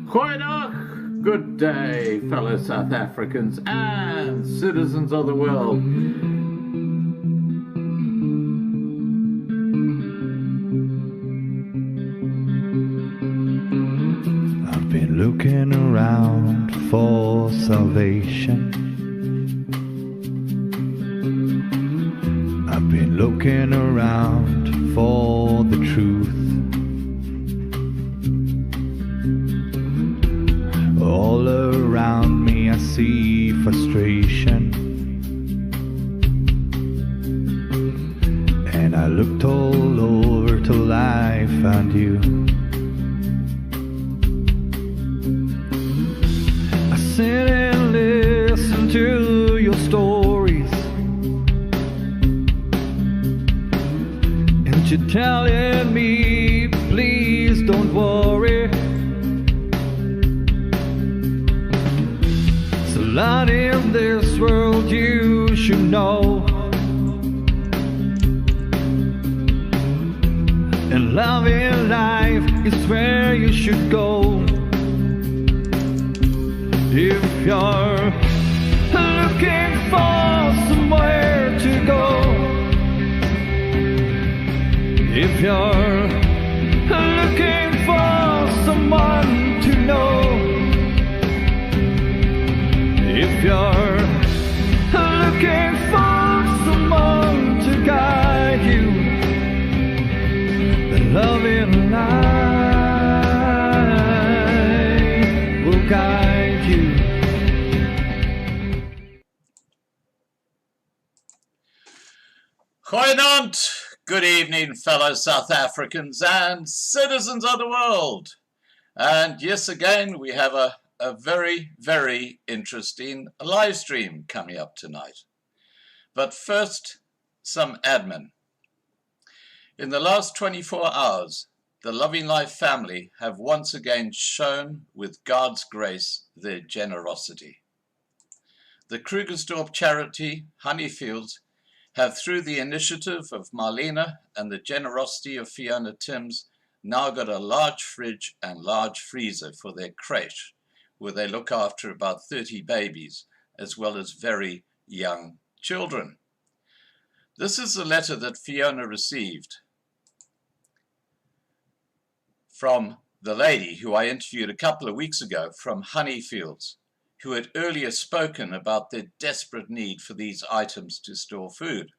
Goeiedag, good day, fellow South Africans and citizens of the world. I've been looking around for salvation. I've been looking around for the truth. All around me I see frustration, and I looked all over till I found you. I sit and listen to your stories, and you're telling me, please don't worry. Lot in this world you should know, and love in life is where you should go. If you're looking for somewhere to go, if you're looking for someone to know, if you're looking for someone to guide you, then love in life will guide you. Goeienaand, good evening, fellow South Africans and citizens of the world. And yes, again, we have a very, very interesting live stream coming up tonight. But first, some admin. In the last 24 hours, the Loving Life family have once again shown, with God's grace, their generosity. The Krugersdorp charity, Honeyfields, have, through the initiative of Marlena and the generosity of Fiona Timms, now got a large fridge and large freezer for their crèche, where they look after about 30 babies, as well as very young children. This is the letter that Fiona received from the lady who I interviewed a couple of weeks ago from Honeyfields, who had earlier spoken about their desperate need for these items to store food.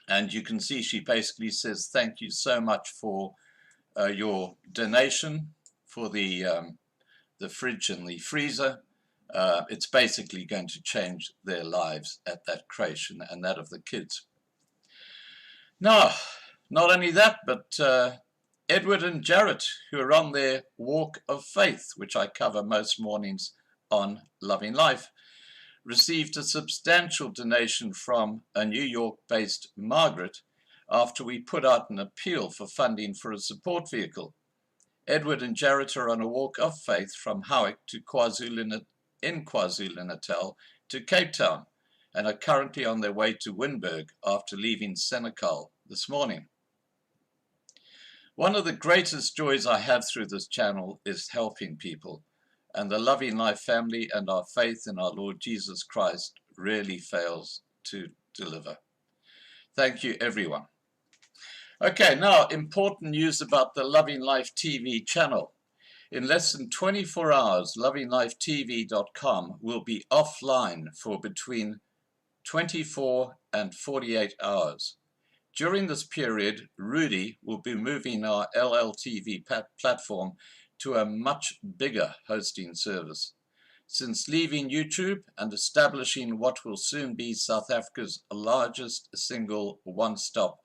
And you can see she basically says, thank you so much for your donation for the fridge and the freezer. It's basically going to change their lives at that crèche and that of the kids. Now, not only that, but Edward and Jarrett, who are on their walk of faith, which I cover most mornings on Loving Life, received a substantial donation from a New York-based Margaret after we put out an appeal for funding for a support vehicle. Edward and Jarrett are on a walk of faith from Howick to KwaZulu-Natal to Cape Town, and are currently on their way to Winburg after leaving Senekal this morning. One of the greatest joys I have through this channel is helping people, and the Loving Life family and our faith in our Lord Jesus Christ really fails to deliver. Thank you, everyone. Okay, now important news about the Loving Life TV channel. In less than 24 hours, lovinglifetv.com will be offline for between 24 and 48 hours. During this period, Rudy will be moving our LLTV platform to a much bigger hosting service. Since leaving YouTube and establishing what will soon be South Africa's largest single one-stop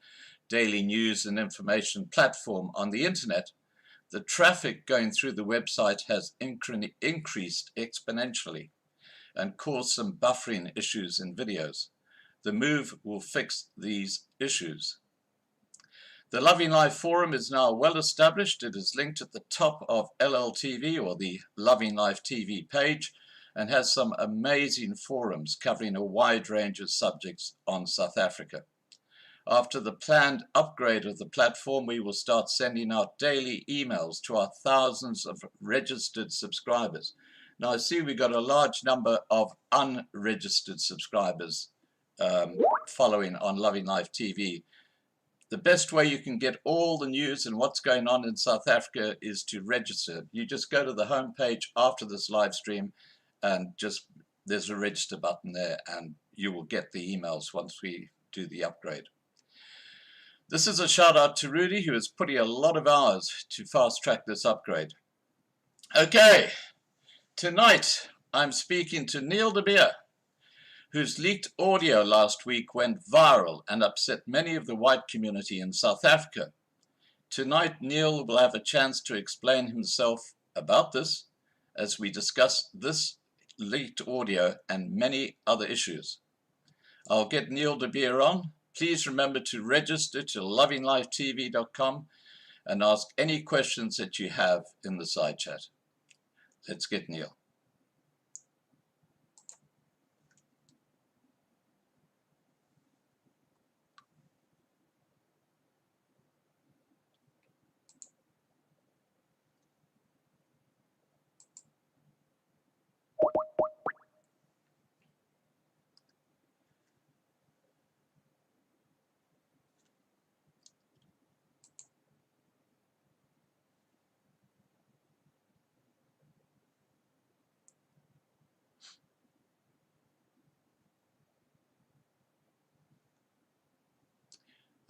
daily news and information platform on the internet, the traffic going through the website has increased exponentially and caused some buffering issues in videos. The move will fix these issues. The Loving Life forum is now well established. It is linked at the top of LLTV, or the Loving Life TV page, and has some amazing forums covering a wide range of subjects on South Africa. After the planned upgrade of the platform, we will start sending out daily emails to our thousands of registered subscribers. Now, I see we got a large number of unregistered subscribers following on Loving Life TV. The best way you can get all the news and what's going on in South Africa is to register. You just go to the homepage after this live stream and there's a register button there, and you will get the emails once we do the upgrade. This is a shout out to Rudy, who is putting a lot of hours to fast track this upgrade. Okay, tonight I'm speaking to Neil de Beer, whose leaked audio last week went viral and upset many of the white community in South Africa. Tonight, Neil will have a chance to explain himself about this as we discuss this leaked audio and many other issues. I'll get Neil de Beer on. Please remember to register to lovinglifetv.com and ask any questions that you have in the side chat. Let's get Neil.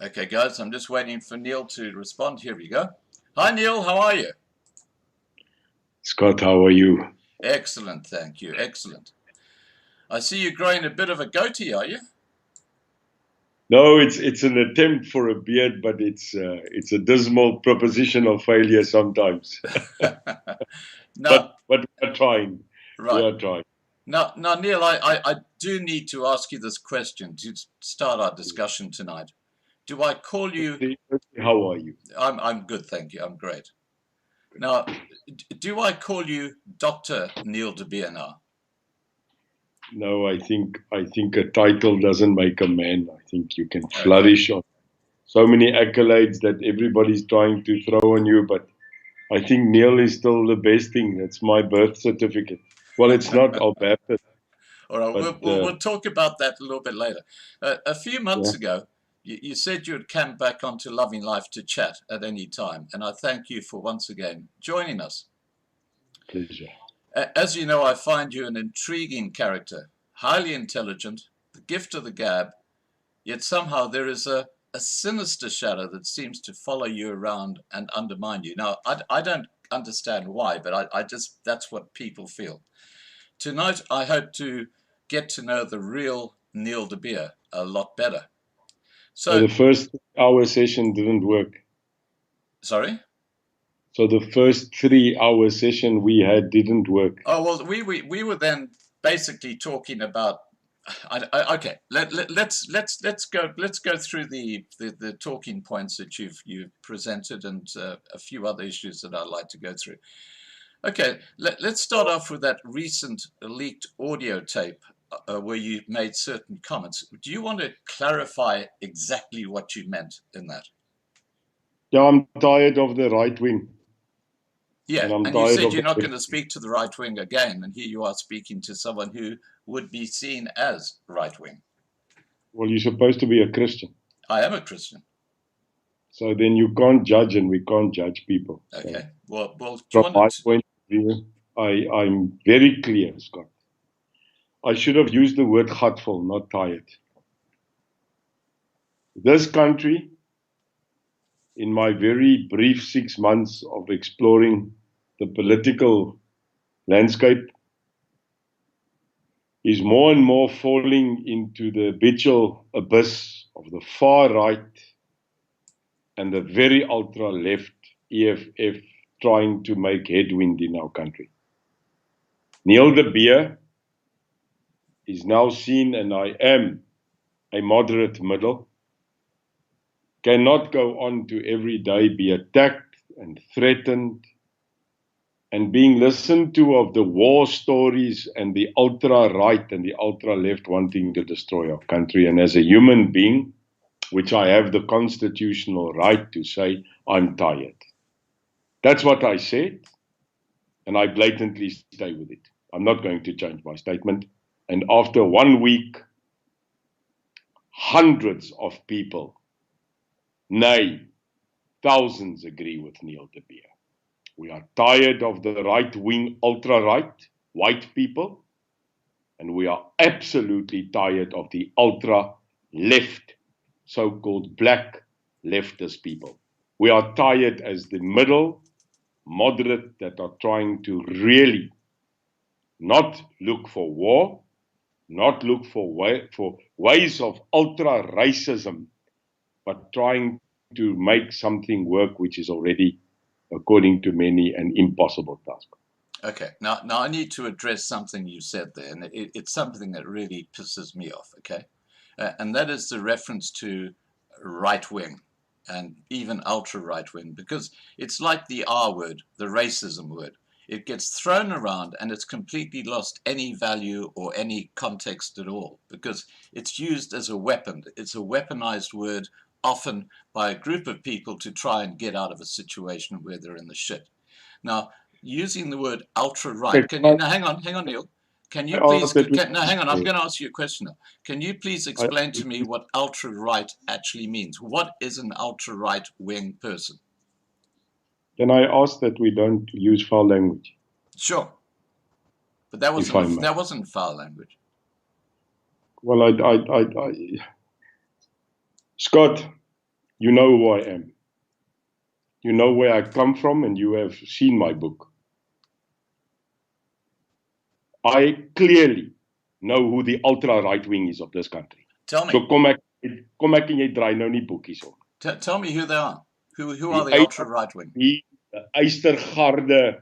Okay, guys, I'm just waiting for Neil to respond. Here we go. Hi, Neil. How are you? Scott, how are you? Excellent, thank you. Excellent. I see you growing a bit of a goatee, are you? No, it's an attempt for a beard, but it's a dismal proposition of failure sometimes. No, but we are trying. right. We are trying. Now, Neil, I do need to ask you this question to start our discussion tonight. Do I call you? How are you? I'm good, thank you. I'm great. Now, do I call you Dr. Neil de Beer now? No, I think a title doesn't make a man. I think you can flourish on so many accolades that everybody's trying to throw on you, but I think Neil is still the best thing. That's my birth certificate. Well, it's not. I'll have it. All right, we'll talk about that a little bit later. A few months ago, you said you would come back onto Loving Life to chat at any time, and I thank you for once again joining us. Pleasure. As you know, I find you an intriguing character, highly intelligent, the gift of the gab, yet somehow there is a sinister shadow that seems to follow you around and undermine you. Now, I don't understand why, but I just, that's what people feel. Tonight, I hope to get to know the real Neil de Beer a lot better. So the first hour session didn't work. Sorry? So the first 3-hour session we had didn't work. Oh, well, we were then basically talking about. Okay, let's go through the talking points that you've presented and a few other issues that I'd like to go through. Okay, let's start off with that recent leaked audio tape where you made certain comments. Do you want to clarify exactly what you meant in that? Yeah, I'm tired of the right wing. Yeah, and you said you're not going to speak to the right wing again, and here you are speaking to someone who would be seen as right wing. Well, you're supposed to be a Christian. I am a Christian. So then you can't judge, and we can't judge people. Okay. So, well from my point of view, I'm very clear, Scott. I should have used the word gatvol, not tired. This country, in my very brief 6 months of exploring the political landscape, is more and more falling into the habitual abyss of the far right and the very ultra left EFF trying to make headwind in our country. Neil de Beer is now seen, and I am a moderate middle, cannot go on to every day be attacked and threatened and being listened to of the war stories and the ultra right and the ultra left wanting to destroy our country. And as a human being, which I have the constitutional right to say, I'm tired. That's what I said, and I blatantly stay with it. I'm not going to change my statement. And after 1 week, hundreds of people, nay, thousands agree with Neil de Beer. We are tired of the right-wing, ultra-right, white people, and we are absolutely tired of the ultra-left, so-called black leftist people. We are tired as the middle, moderate, that are trying to really not look for war, not look for ways of ultra-racism, but trying to make something work which is already, according to many, an impossible task. Okay, now I need to address something you said there, and it's something that really pisses me off, okay? And that is the reference to right-wing and even ultra-right-wing, because it's like the R word, the racism word. It gets thrown around and it's completely lost any value or any context at all, because it's used as a weapon. It's a weaponized word, often by a group of people to try and get out of a situation where they're in the shit. Now, using the word ultra-right, can you, now hang on, Neil. Can you please, no, hang on, I'm going to ask you a question now. Can you please explain to me what ultra-right actually means? What is an ultra-right wing person? Then I ask that we don't use foul language. Sure. But that wasn't foul language. Well, Scott, you know who I am. You know where I come from, and you have seen my book. I clearly know who the ultra-right wing is of this country. Tell me. So kom ek en jy draai nou nie boekies om. Tell me who they are. Who are the ultra-right wing? Die Eystergarde,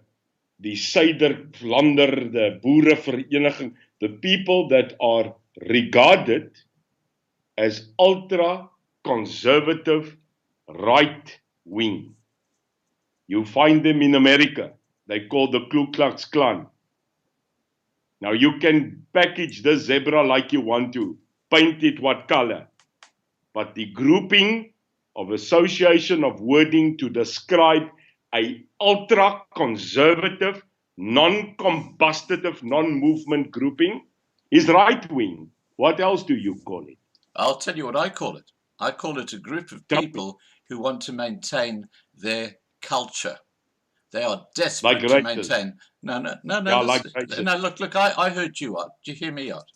die Suiderlander, the Boerevereniging, the people that are regarded as ultra-conservative right wing. You find them in America. They call the Ku Klux Klan. Now you can package the zebra like you want to, paint it what color, but the grouping of association of wording to describe a ultra-conservative, non-combustitive, non-movement grouping is right-wing. What else do you call it? I'll tell you what I call it. I call it a group of people who want to maintain their culture. They are desperate to maintain. No. Look, I heard you out. Did you hear me out?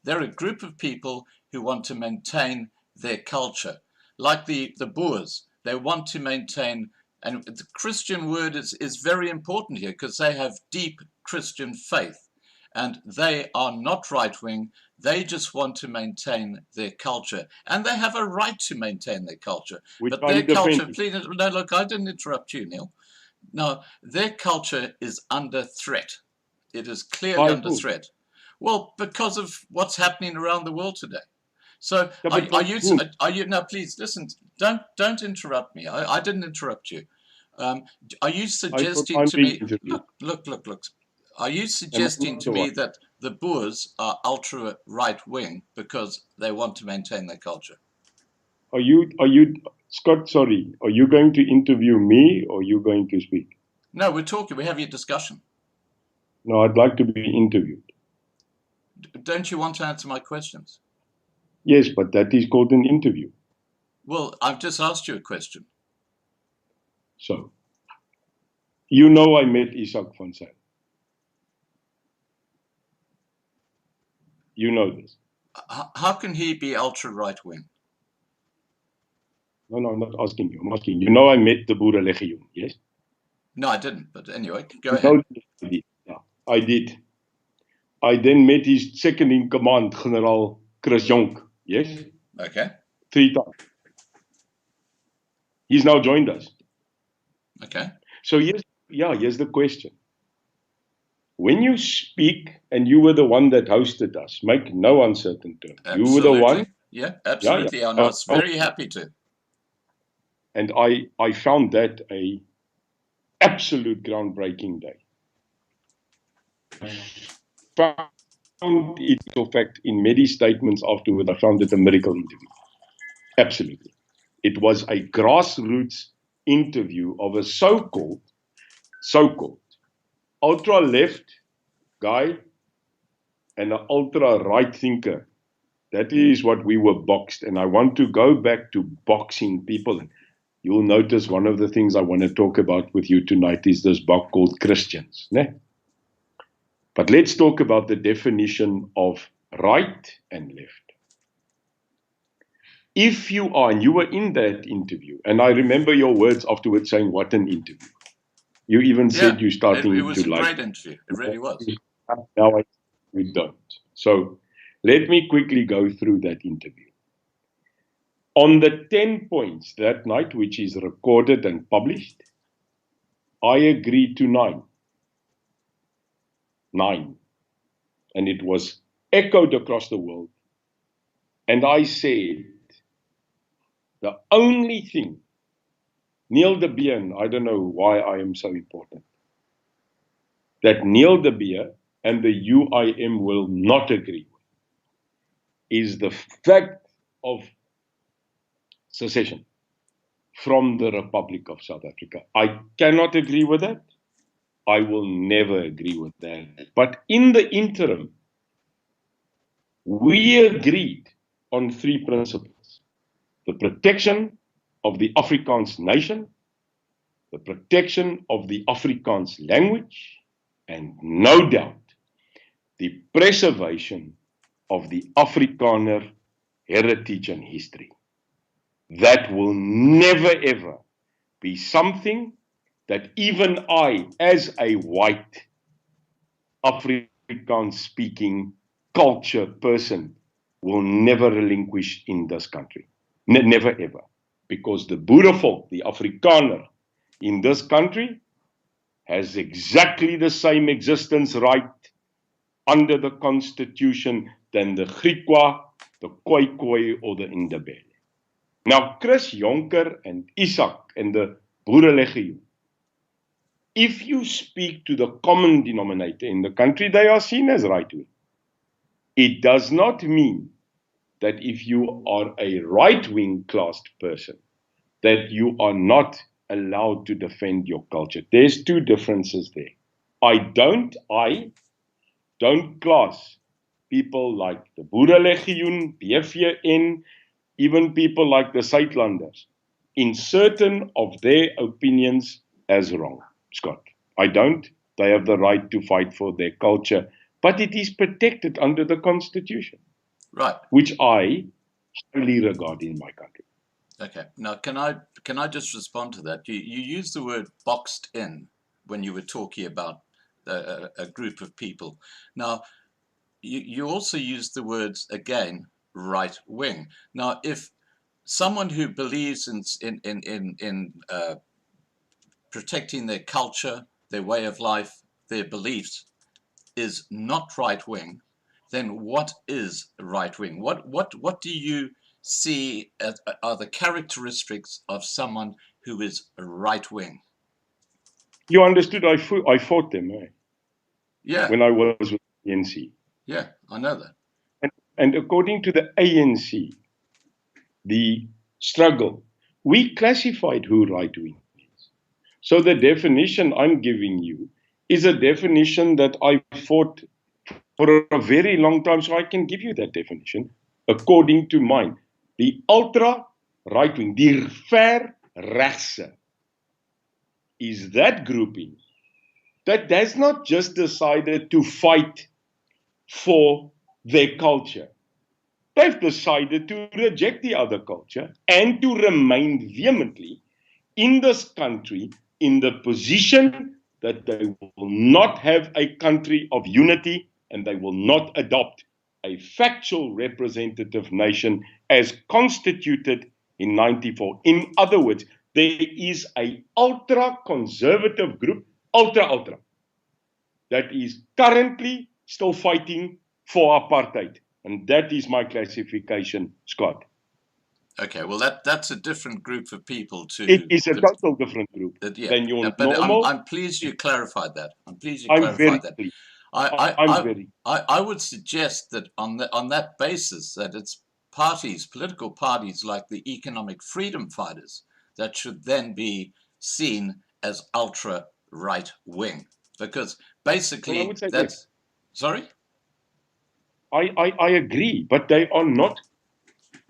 They're a group of people who want to maintain their culture. Like the Boers, they want to maintain, and the Christian word is very important here because they have deep Christian faith. And they are not right-wing. They just want to maintain their culture. And they have a right to maintain their culture. But their culture, please, no, look, I didn't interrupt you, Neil. No, their culture is under threat. It is clearly under threat. Well, because of what's happening around the world today. So are you now please listen, don't interrupt me. I didn't interrupt you. Are you suggesting to me look. Are you suggesting to me that the Boers are ultra right wing because they want to maintain their culture? Are you Scott, sorry, are you going to interview me or are you going to speak? No, we're having a discussion. No, I'd like to be interviewed. Don't you want to answer my questions? Yes, but that is called an interview. Well, I've just asked you a question. So, you know I met Isak van Zyl. You know this. How can he be ultra right wing? No, I'm not asking you. I'm asking you. You know I met the Boerelegioen, yes? No, I didn't. But anyway, go ahead. Yeah, I did. I then met his second in command, General Chris Jonk, yes? Okay. 3 times. He's now joined us. Okay. So here's the question. When you speak, and you were the one that hosted us, make no uncertain terms. Absolutely. You were the one. Yeah, absolutely. Yeah. I was very happy to. And I found that a absolute groundbreaking day. I found it, in fact, in many statements afterward, I found it a miracle interview. Absolutely. It was a grassroots interview of a so-called ultra-left guy and an ultra-right thinker. That is what we were boxed. And I want to go back to boxing people. You'll notice one of the things I want to talk about with you tonight is this book called Christians. Ne? But let's talk about the definition of right and left. If you are, and you were in that interview, and I remember your words afterwards saying, what an interview. You even said you're starting it was to a like great interview. It really was. Now we don't. So let me quickly go through that interview. On the 10 points that night, which is recorded and published, I agreed to 9. 9. And it was echoed across the world. And I said, the only thing, Neil de Beer, I don't know why I am so important, that Neil de Beer and the UIM will not agree with, is the fact of secession from the Republic of South Africa. I cannot agree with that. I will never agree with that. But in the interim, we agreed on 3 principles: the protection of the Afrikaans nation, the protection of the Afrikaans language, and no doubt, the preservation of the Afrikaner heritage and history. That will never ever be something that even I, as a white Afrikaans speaking culture person, will never relinquish in this country. Never ever. Because the Boerevolk, the Afrikaner in this country, has exactly the same existence right under the Constitution than the Griqua, the Khoikhoi, or the Ndebele. Now, Chris Jonker and Isaac and the Boerelegioen, if you speak to the common denominator in the country, they are seen as right-wing. It does not mean that if you are a right-wing classed person, that you are not allowed to defend your culture. There's 2 differences there. I don't class people like the Boerelegioen, BVN, even people like the Suidlanders, in certain of their opinions as wrong, Scott. I don't. They have the right to fight for their culture, but it is protected under the Constitution, right? Which I highly regard in my country. Okay. Now, can I just respond to that? You used the word boxed in when you were talking about a group of people. Now, you also used the words again, right wing. Now, if someone who believes in protecting their culture, their way of life, their beliefs, is not right wing, then what is right wing? What do you see are the characteristics of someone who is right wing? You understood? I fought them, Yeah. when I was with the ANC. Yeah, I know that. And according to the ANC, the struggle, we classified who right wing is. So the definition I'm giving you is a definition that I fought for a very long time, so I can give you that definition according to mine. The ultra right wing, die ver regse, is that grouping that has not just decided to fight for their culture. They've decided to reject the other culture and to remain vehemently in this country in the position that they will not have a country of unity and they will not adopt a factual representative nation as constituted in 94. In other words, there is an ultra-conservative group, ultra, that is currently still fighting for apartheid. And that is my classification, Scott. Okay, well, that's a different group of people too. It is a total different group than your normal. I'm pleased you clarified that. I'm pleased you clarified that. Pleased. I would suggest that on that basis, that it's parties, political parties like the Economic Freedom Fighters, that should then be seen as ultra right wing, because Well, I basically would say yes. that's, sorry? I agree, but they are not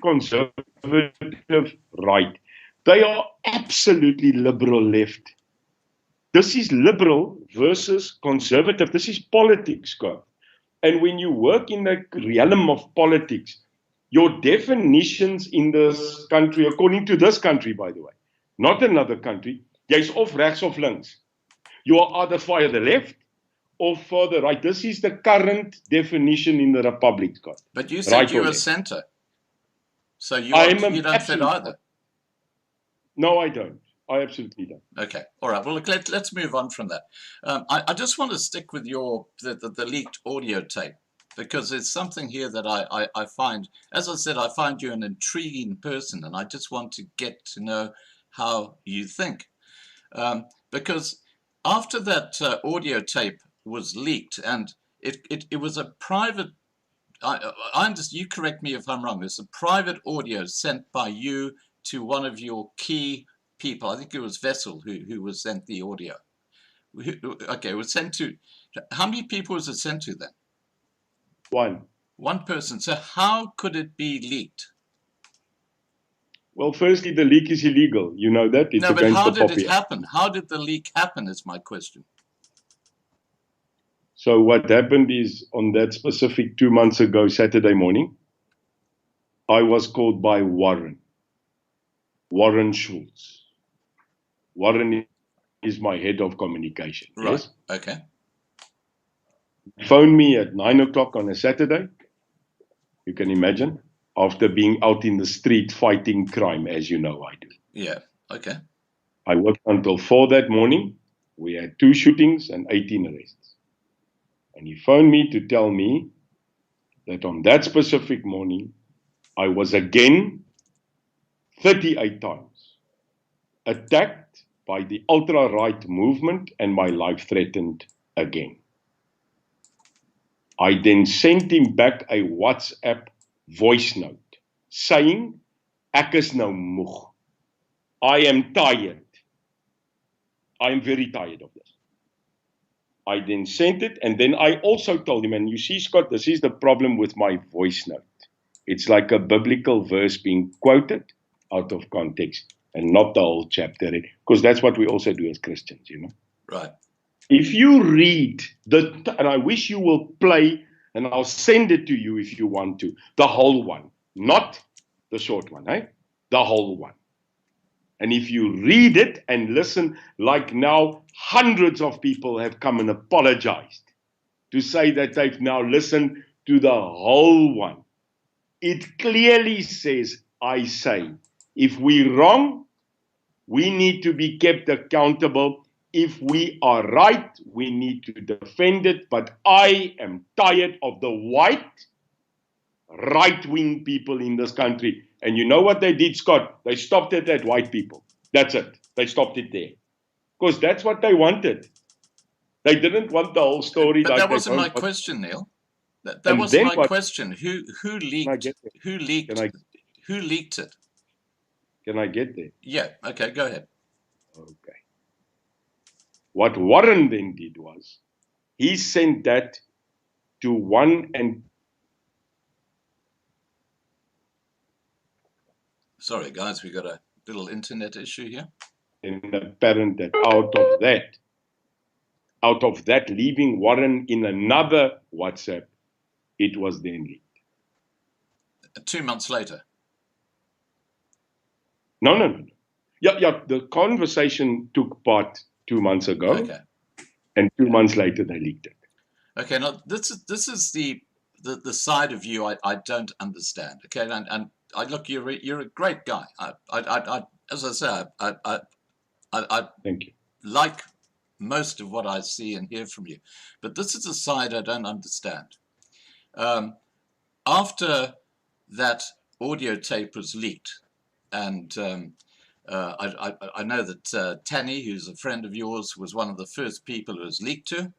conservative right. They are absolutely liberal left. This is liberal versus conservative. This is politics, Scott. And when you work in the realm of politics, your definitions in this country, according to this country, by the way, not another country, jy's of regs of links. You are either for the left or for the right. This is the current definition in the Republic, Scott. But you said Right you or were left. centre, so you don't fit either. No, I don't. I absolutely don't. Okay, all right. Well, look, let's move on from that. I just want to stick with the leaked audio tape, because there's something here that I find, as I said, I find you an intriguing person, and I just want to get to know how you think. Because after that audio tape was leaked, and it was a private, I understand, you correct me if I'm wrong, it's a private audio sent by you to one of your key people. I think it was Vessel who was sent the audio. Okay, it was sent to, how many people was it sent to then? One person. So how could it be leaked? Well, firstly, the leak is illegal. You know that. It's no, but against how the did it happen? How did the leak happen is my question. So what happened is, on that specific 2 months ago, Saturday morning, I was called by Warren Schultz. Warren is my head of communication. Right. Yes? Okay. He phoned me at 9 o'clock on a Saturday. You can imagine, after being out in the street fighting crime, as you know I do. Yeah. Okay. I worked until 4 that morning. We had 2 shootings and 18 arrests. And he phoned me to tell me that on that specific morning, I was again 38 times attacked by the ultra-right movement and my life threatened again. I then sent him back a WhatsApp voice note saying, "Ek is nou moeg. I am tired. I am very tired of this." I then sent it, and then I also told him, and you see, Scott, this is the problem with my voice note. It's like a biblical verse being quoted out of context and not the whole chapter, because that's what we also do as Christians, you know. Right. If you read and I wish you will play, and I'll send it to you if you want to, the whole one, not the short one, eh? The whole one. And if you read it and listen, like now, hundreds of people have come and apologized to say that they've now listened to the whole one. It clearly says, I say, if we're wrong, we need to be kept accountable. If we are right, we need to defend it. But I am tired of the white, right-wing people in this country. And you know what they did, Scott? They stopped it at white people. That's it. They stopped it there. Because that's what they wanted. They didn't want the whole story. But like that wasn't my question, Neil. That wasn't my question. Who leaked it? Can I get there? Yeah. Okay, go ahead. Okay. What Warren then did was, he sent that to one and... Sorry, guys, we got a little internet issue here. And apparent that out of that, leaving Warren in another WhatsApp, it was then leaked. 2 months later? No. Yeah, the conversation took part 2 months ago. Okay. And 2 months later, they leaked it. Okay, now this is the side of you I don't understand. Okay, and I look, you're a great guy. I as I say, I Thank you. like most of what I see and hear from you, but this is a side I don't understand. After that audio tape was leaked, and I know that Tanny, who's a friend of yours, was one of the first people it was leaked to.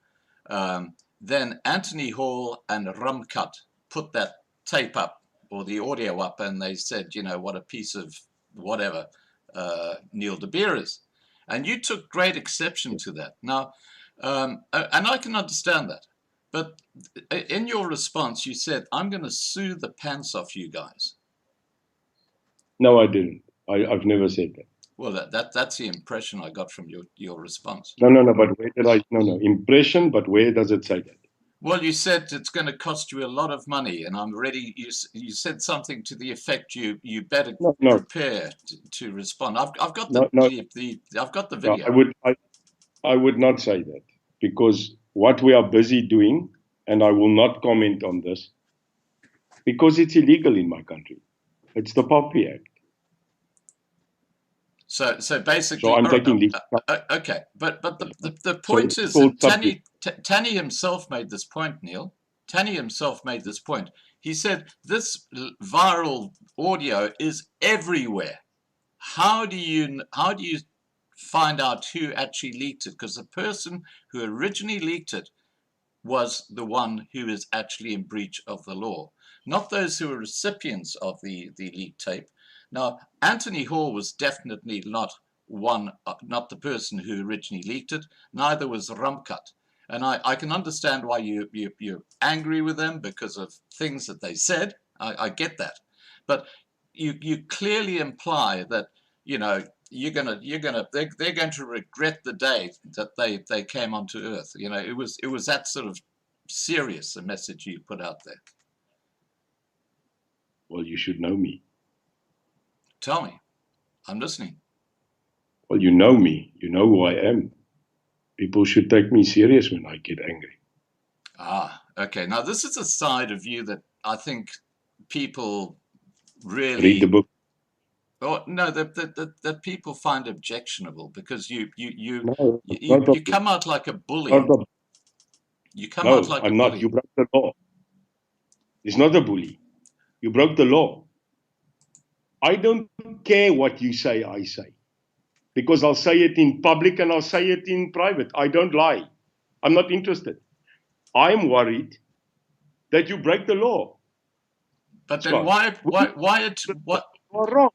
Then Anthony Hall and Rumcut put that tape up or the audio up, and they said, you know, what a piece of whatever Neil de Beer is. And you took great exception to that. Now, and I can understand that. But in your response, you said, I'm going to sue the pants off you guys. No, I didn't. I've never said that. Well, that's the impression I got from your response. No, but where did I? No, impression, but where does it say that? Well, you said it's going to cost you a lot of money, and I'm ready. You said something to the effect you better prepare to respond. I've got I've got the video. No, I would not say that, because what we are busy doing, and I will not comment on this, because it's illegal in my country. It's the Poppy Act. So basically, so I'm taking okay, but the point is that Tanny himself made this point, Neil. Tanny himself made this point. He said this viral audio is everywhere. How do you find out who actually leaked it? Because the person who originally leaked it was the one who is actually in breach of the law, not those who were recipients of the leaked tape. Now, Anthony Hall was definitely not the person who originally leaked it. Neither was Ramkat. And I can understand why you're angry with them because of things that they said. I get that. But you clearly imply that, you know, they're going to regret the day that they came onto Earth. You know, it was that sort of serious a message you put out there. Well, you should know me. Tell me. I'm listening. Well, you know me. You know who I am. People should take me serious when I get angry. Ah, okay. Now, this is a side of you that I think people really... Read the book. Oh, no, that people find objectionable, because you come out like a bully. You come out like a bully. No, I'm not. You broke the law. It's not a bully. You broke the law. I don't care what you say, I say. Because I'll say it in public and I'll say it in private. I don't lie. I'm not interested. I'm worried that you break the law. But then why what? You're wrong.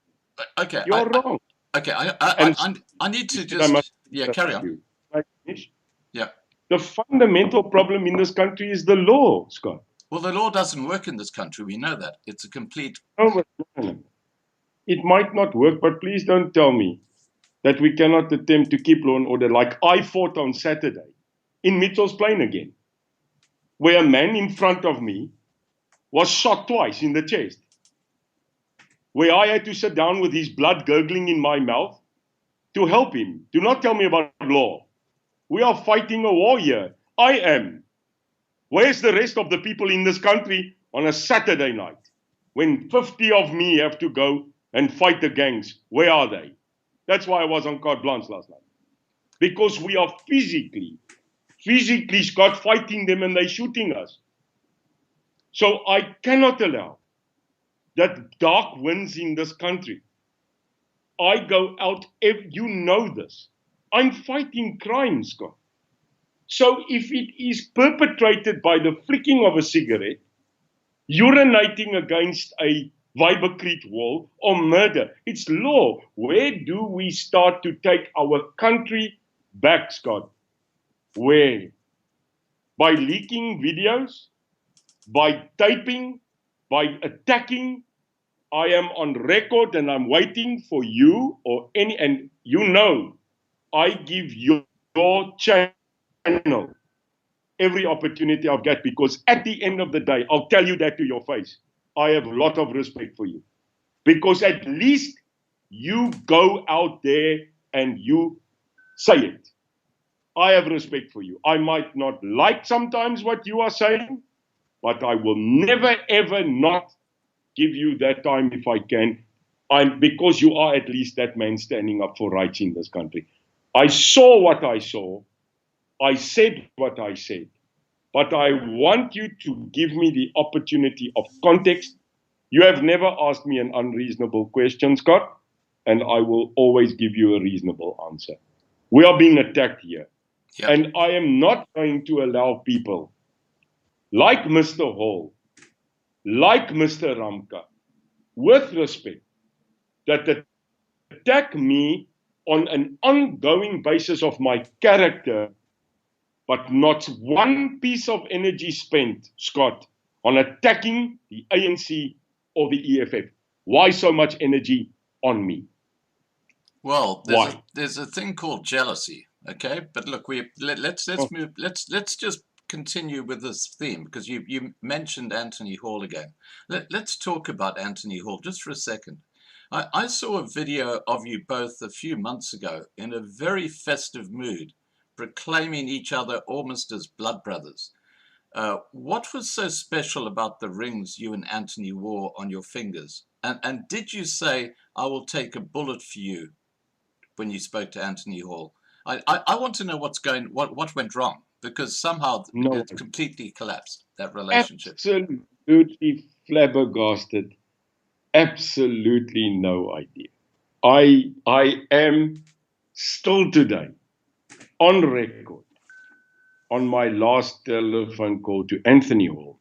Okay. You're wrong. Okay, I need to just... Yeah, carry on. Yeah. The fundamental problem in this country is the law, Scott. Well, the law doesn't work in this country. We know that. It's a complete... No. It might not work, but please don't tell me that we cannot attempt to keep law and order like I fought on Saturday in Mitchell's Plain again, where a man in front of me was shot twice in the chest, where I had to sit down with his blood gurgling in my mouth to help him. Do not tell me about law. We are fighting a war here. I am. Where's the rest of the people in this country on a Saturday night when 50 of me have to go and fight the gangs? Where are they? That's why I was on carte blanche last night. Because we are physically, Scott, fighting them and they're shooting us. So I cannot allow that dark wins in this country. I go out, you know this. I'm fighting crime, Scott. So if it is perpetrated by the flicking of a cigarette, urinating against a vibrecrete wall, or murder, it's law. Where do we start to take our country back, Scott? Where? By leaking videos? By taping? By attacking? I am on record and I'm waiting for you or any, and you know, I give your channel every opportunity I've got, because at the end of the day, I'll tell you that to your face. I have a lot of respect for you, because at least you go out there and you say it. I have respect for you. I might not like sometimes what you are saying, but I will never, ever not give you that time if I can. Because you are at least that man standing up for rights in this country. I saw what I saw. I said what I said. But I want you to give me the opportunity of context. You have never asked me an unreasonable question, Scott, and I will always give you a reasonable answer. We are being attacked here. Yep. And I am not going to allow people like Mr. Hall like Mr. Ramka, with respect, that attack me on an ongoing basis of my character, but not one piece of energy spent, Scott, on attacking the ANC or the EFF. Why so much energy on me? Well, Why? there's a thing called jealousy, okay? But look, let's move. Let's just continue with this theme, because you mentioned Anthony Hall again. Let's talk about Anthony Hall just for a second. I saw a video of you both a few months ago in a very festive mood, proclaiming each other almost as blood brothers. What was so special about the rings you and Anthony wore on your fingers? And did you say, "I will take a bullet for you," when you spoke to Anthony Hall? I want to know what went wrong, because somehow No, it completely collapsed, that relationship. absolutely flabbergasted. Absolutely no idea. I am still today on record on my last telephone call to Anthony Hall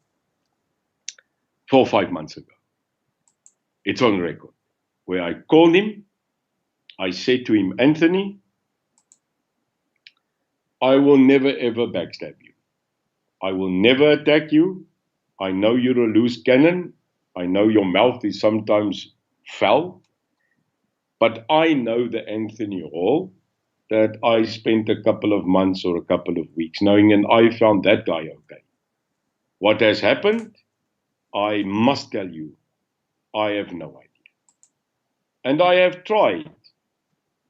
4 or 5 months ago. It's on record, where I called him. I said to him, Anthony, I will never ever backstab you. I will never attack you. I know you're a loose cannon. I know your mouth is sometimes foul. But I know the Anthony Hall that I spent a couple of months or a couple of weeks knowing, and I found that guy okay. What has happened, I must tell you, I have no idea. And I have tried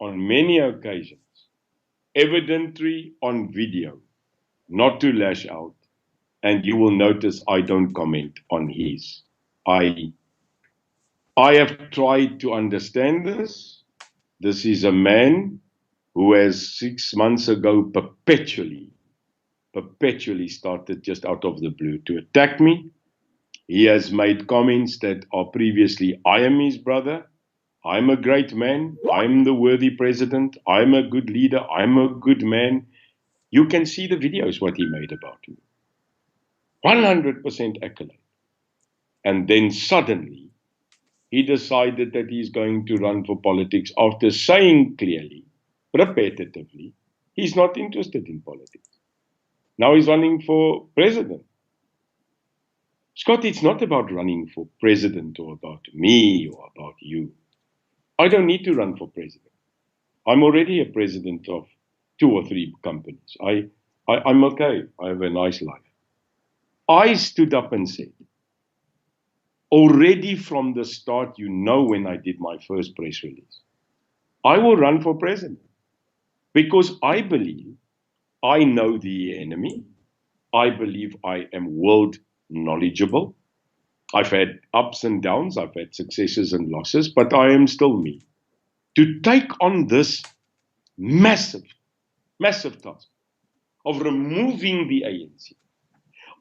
on many occasions, evidently on video, not to lash out. And you will notice I don't comment on his. I have tried to understand this. This is a man who has 6 months ago perpetually started just out of the blue to attack me. He has made comments that are previously, I am his brother, I'm a great man, I'm the worthy president, I'm a good leader, I'm a good man. You can see the videos what he made about me. 100% accolade. And then suddenly, he decided that he's going to run for politics after saying clearly, repetitively, he's not interested in politics. Now he's running for president. Scott, it's not about running for president or about me or about you. I don't need to run for president. I'm already a president of 2 or 3 companies. I'm okay. I have a nice life. I stood up and said, already from the start, you know, when I did my first press release, I will run for president because I believe I know the enemy. I believe I am world knowledgeable. I've had ups and downs, I've had successes and losses, but I am still me. To take on this massive task of removing the ANC,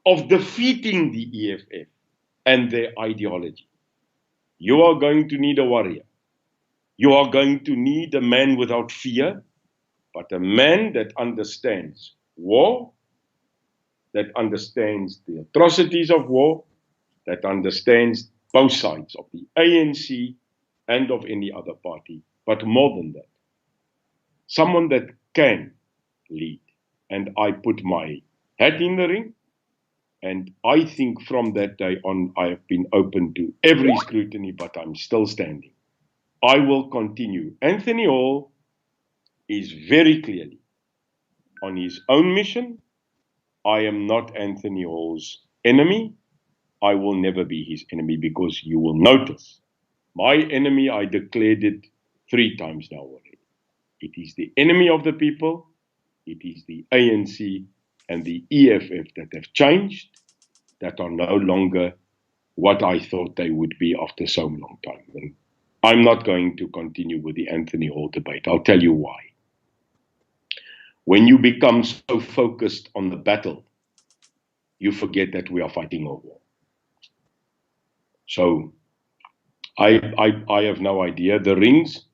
of defeating the EFF and their ideology, you are going to need a warrior. You are going to need a man without fear, but a man that understands war, that understands the atrocities of war, that understands both sides of the ANC and of any other party, but more than that, someone that can lead. And I put my hat in the ring, and I think from that day on, I have been open to every scrutiny, but I'm still standing. I will continue. Anthony Hall is very clearly on his own mission. I am not Anthony Hall's enemy. I will never be his enemy, because you will notice my enemy, I declared it 3 times now already. It is the enemy of the people, it is the ANC and the EFF that have changed, that are no longer what I thought they would be after so long time. And I'm not going to continue with the Anthony Hall debate. I'll tell you why. When you become so focused on the battle, you forget that we are fighting a war. So I have no idea. The rings,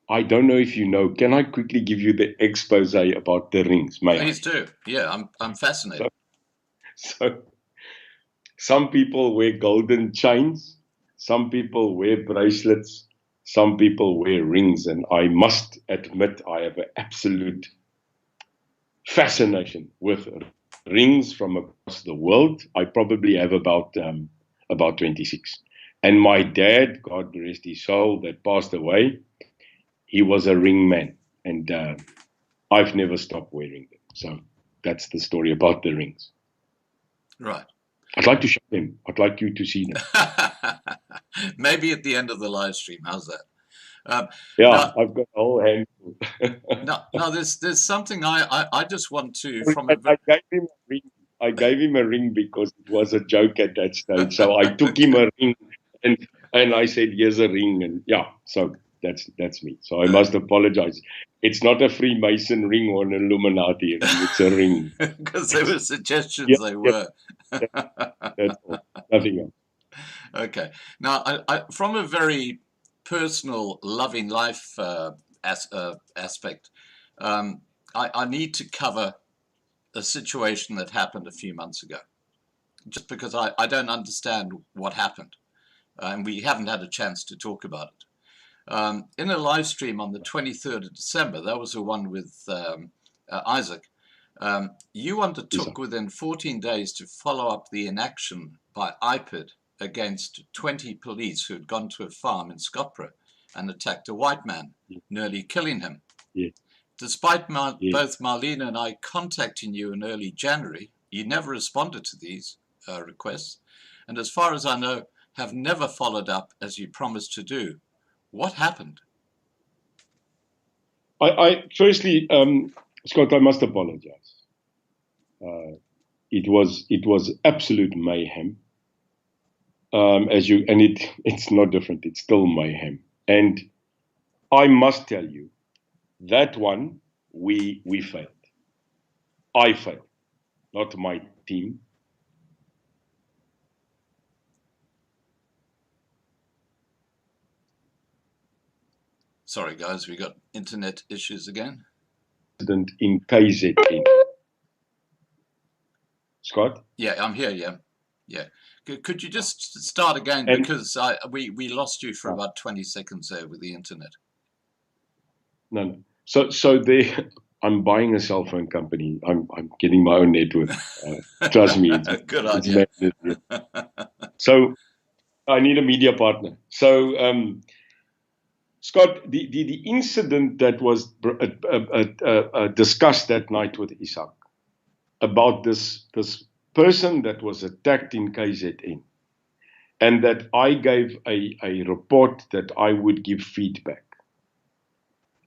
I don't know if you know. Can I quickly give you the expose about the rings? Please do. Yeah, I'm fascinated. So Some people wear golden chains. Some people wear bracelets. Some people wear rings. And I must admit, I have an absolute fascination with rings from across the world. I probably have about 26. And my dad, God rest his soul, that passed away, he was a ring man. And I've never stopped wearing them. So that's the story about the rings. Right. I'd like to show them. I'd like you to see them. Maybe at the end of the live stream. How's that? Yeah, now, I've got a whole handful. now, there's something I just want to I gave him a ring because it was a joke at that stage. So I took him a ring and I said, "Here's a ring." And yeah, so that's me. So I must apologize. It's not a Freemason ring or an Illuminati ring. It's a ring. Because there were suggestions they were. That's all. Nothing else. Okay. Now, from a very personal, loving life aspect, I need to cover a situation that happened a few months ago, just because I don't understand what happened, and we haven't had a chance to talk about it. In a live stream on the 23rd of December, that was the one with Isaac, you undertook within 14 days to follow up the inaction by IPID against 20 police who had gone to a farm in Skopje and attacked a white man, nearly killing him. Yeah. Despite both Marlene and I contacting you in early January, you never responded to these requests, and as far as I know, have never followed up as you promised to do. What happened? Firstly, Scott, I must apologize. It was absolute mayhem. It's not different. It's still mayhem. And I must tell you, that one we failed. I failed, not my team. Sorry, guys, we got internet issues again. In KZN. Scott? Yeah, I'm here. Yeah. Could you just start again, because we lost you for about 20 seconds there with the internet. No. So I'm buying a cell phone company. I'm getting my own network. Trust me. Good idea. So I need a media partner. So Scott, the incident that was discussed that night with Isaac about this person that was attacked in KZN, and that I gave a report that I would give feedback.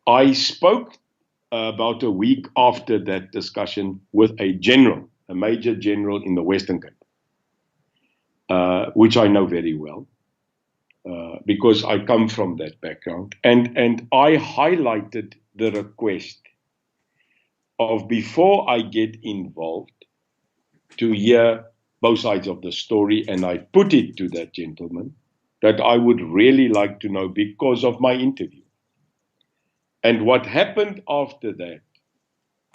I spoke about a week after that discussion with a major general in the Western Cape, which I know very well, because I come from that background. And I highlighted the request of, before I get involved, to hear both sides of the story, and I put it to that gentleman that I would really like to know because of my interview. And what happened after that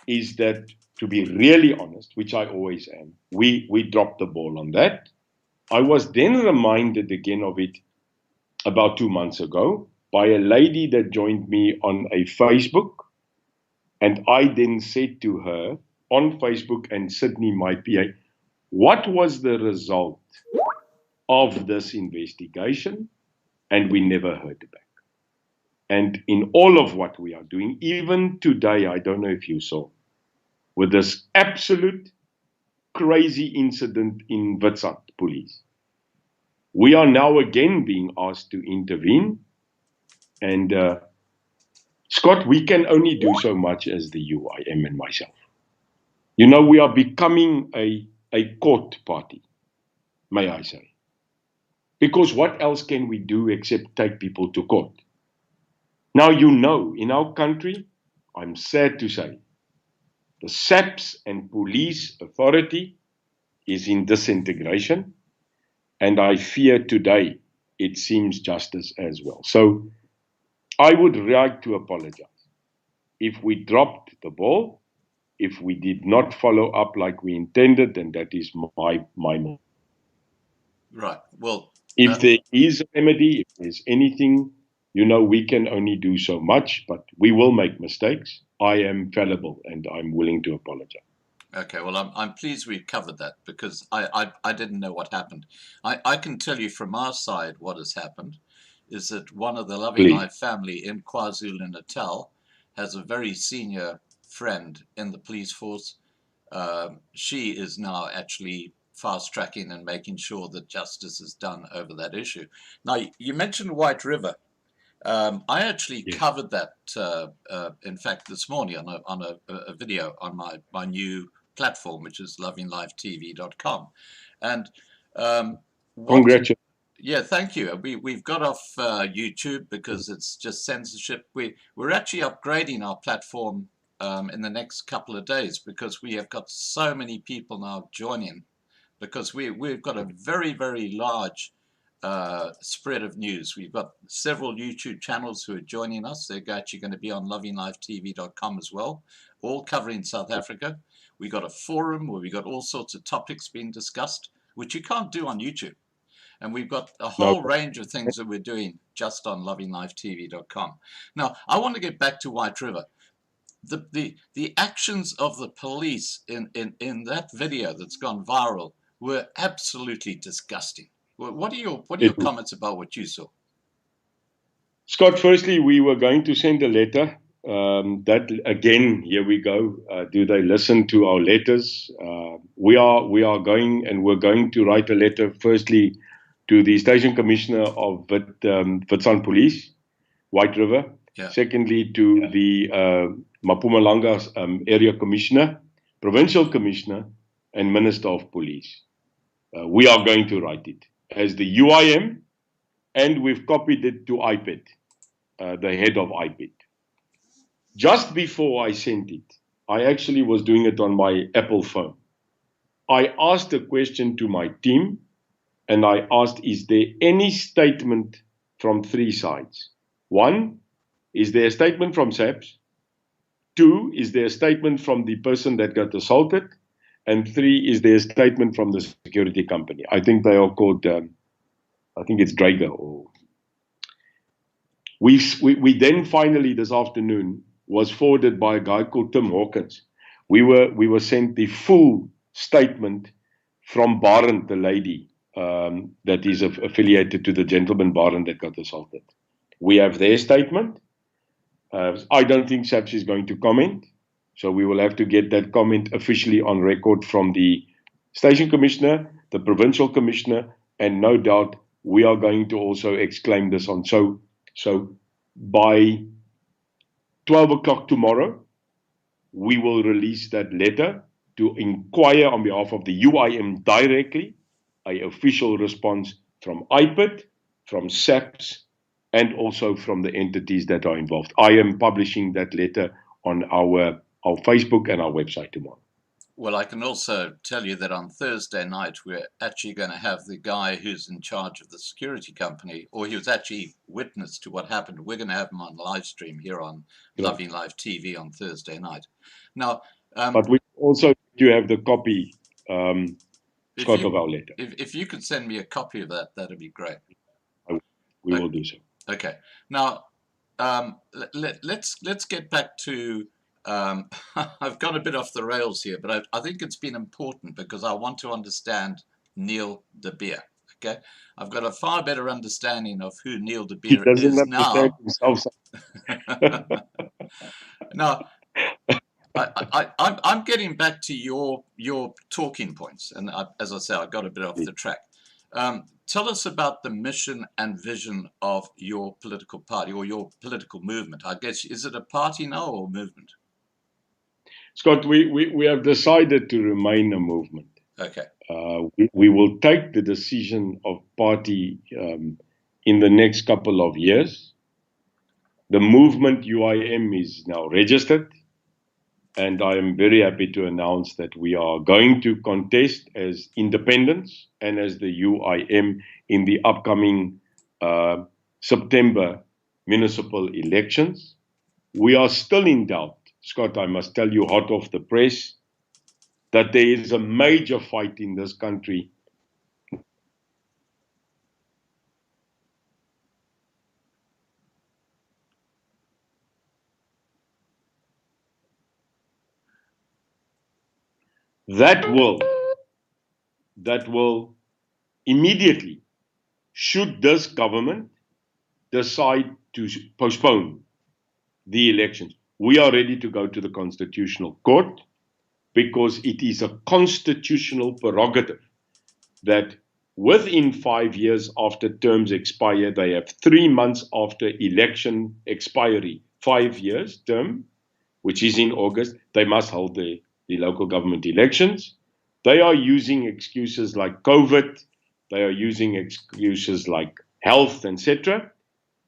is that, to be really honest, which I always am, we dropped the ball on that. I was then reminded again of it about 2 months ago by a lady that joined me on a Facebook. And I then said to her on Facebook, and Sydney, my PA, what was the result of this investigation? And we never heard back. And in all of what we are doing, even today, I don't know if you saw, with this absolute crazy incident in Witstrand police, we are now again being asked to intervene. And Scott, we can only do so much as the UIM and myself. You know, we are becoming a court party, may I say. Because what else can we do except take people to court? Now, you know, in our country, I'm sad to say, the SAPS and police authority is in disintegration. And I fear today it seems justice as well. So I would like to apologize if we dropped the ball, if we did not follow up like we intended, and that is my Right. Well, If there is a remedy, if there's anything, we can only do so much, but we will make mistakes. I am fallible and I'm willing to apologize. okay. Well, I'm pleased we've covered that because I didn't know what happened. I can tell you from our side what has happened is that one of the Loving Please. Life family in KwaZulu-Natal has a very senior friend in the police force. She is now actually fast tracking and making sure that justice is done over that issue. Now, you mentioned White River. I actually Yes. covered that, in fact, this morning on a video on my new platform, which is lovinglifetv.com. And what Congratulations. yeah, thank you. We've got off YouTube because it's just censorship. We're actually upgrading our platform in the next couple of days because we have got so many people now joining because we've got a very, very large spread of news. We've got several YouTube channels who are joining us. They're actually going to be on lovinglifetv.com as well, all covering South Africa. We got a forum where we got all sorts of topics being discussed, which you can't do on YouTube. And we've got a No. whole range of things that we're doing just on lovinglifetv.com. Now, I want to get back to White River. The actions of the police in that video that's gone viral were absolutely disgusting. What are your comments about what you saw? Scott, firstly, we were going to send a letter. That again, here we go. Do they listen to our letters? We are going, and we're going to write a letter. Firstly, to the station commissioner of Witbank Police, White River. Yeah. Secondly, to the Mpumalanga area commissioner, provincial commissioner, and minister of police. We are going to write it as the UIM, and we've copied it to IPED, the head of IPED. Just before I sent it, I actually was doing it on my Apple phone. I asked a question to my team, and I asked, is there any statement from three sides? One, is there a statement from SAPS? Two, is there a statement from the person that got assaulted? And three, is there a statement from the security company? I think they are called, I think it's Drager. Or we then finally this afternoon was forwarded by a guy called Tim Hawkins. We were sent the full statement from Barend, the lady that is affiliated to the gentleman Barend that got assaulted. We have their statement. I don't think SAPS is going to comment, so we will have to get that comment officially on record from the station commissioner, the provincial commissioner, and no doubt we are going to also exclaim this on. So by 12 o'clock tomorrow, we will release that letter to inquire on behalf of the UIM directly, an official response from IPED, from SAPS, and also from the entities that are involved. I am publishing that letter on our Facebook and our website tomorrow. Well, I can also tell you that on Thursday night, we're actually going to have the guy who's in charge of the security company, or he was actually witness to what happened. We're going to have him on live stream here on Loving Life TV on Thursday night. Now, but we also do have the copy, Scott, of our letter. If you could send me a copy of that, that'd be great. We will do so. Okay. Now, let's get back to. I've gone a bit off the rails here, but I think it's been important because I want to understand Neil de Beer. Okay, I've got a far better understanding of who Neil de Beer is now. Now, I'm getting back to your talking points, and as I say, I got a bit off the track. Tell us about the mission and vision of your political party or your political movement. I guess, is it a party now or a movement? Scott, we have decided to remain a movement. Okay. We will take the decision of party in the next couple of years. The movement UIM is now registered, and I am very happy to announce that we are going to contest as independents and as the UIM in the upcoming September municipal elections. We are still in doubt, Scott, I must tell you hot off the press, that there is a major fight in this country that will immediately, should this government decide to postpone the elections, we are ready to go to the Constitutional Court, because it is a constitutional prerogative that within 5 years after terms expire, they have 3 months after election expiry, 5 years term, which is in August, they must hold the local government elections. They are using excuses like COVID, they are using excuses like health, etc.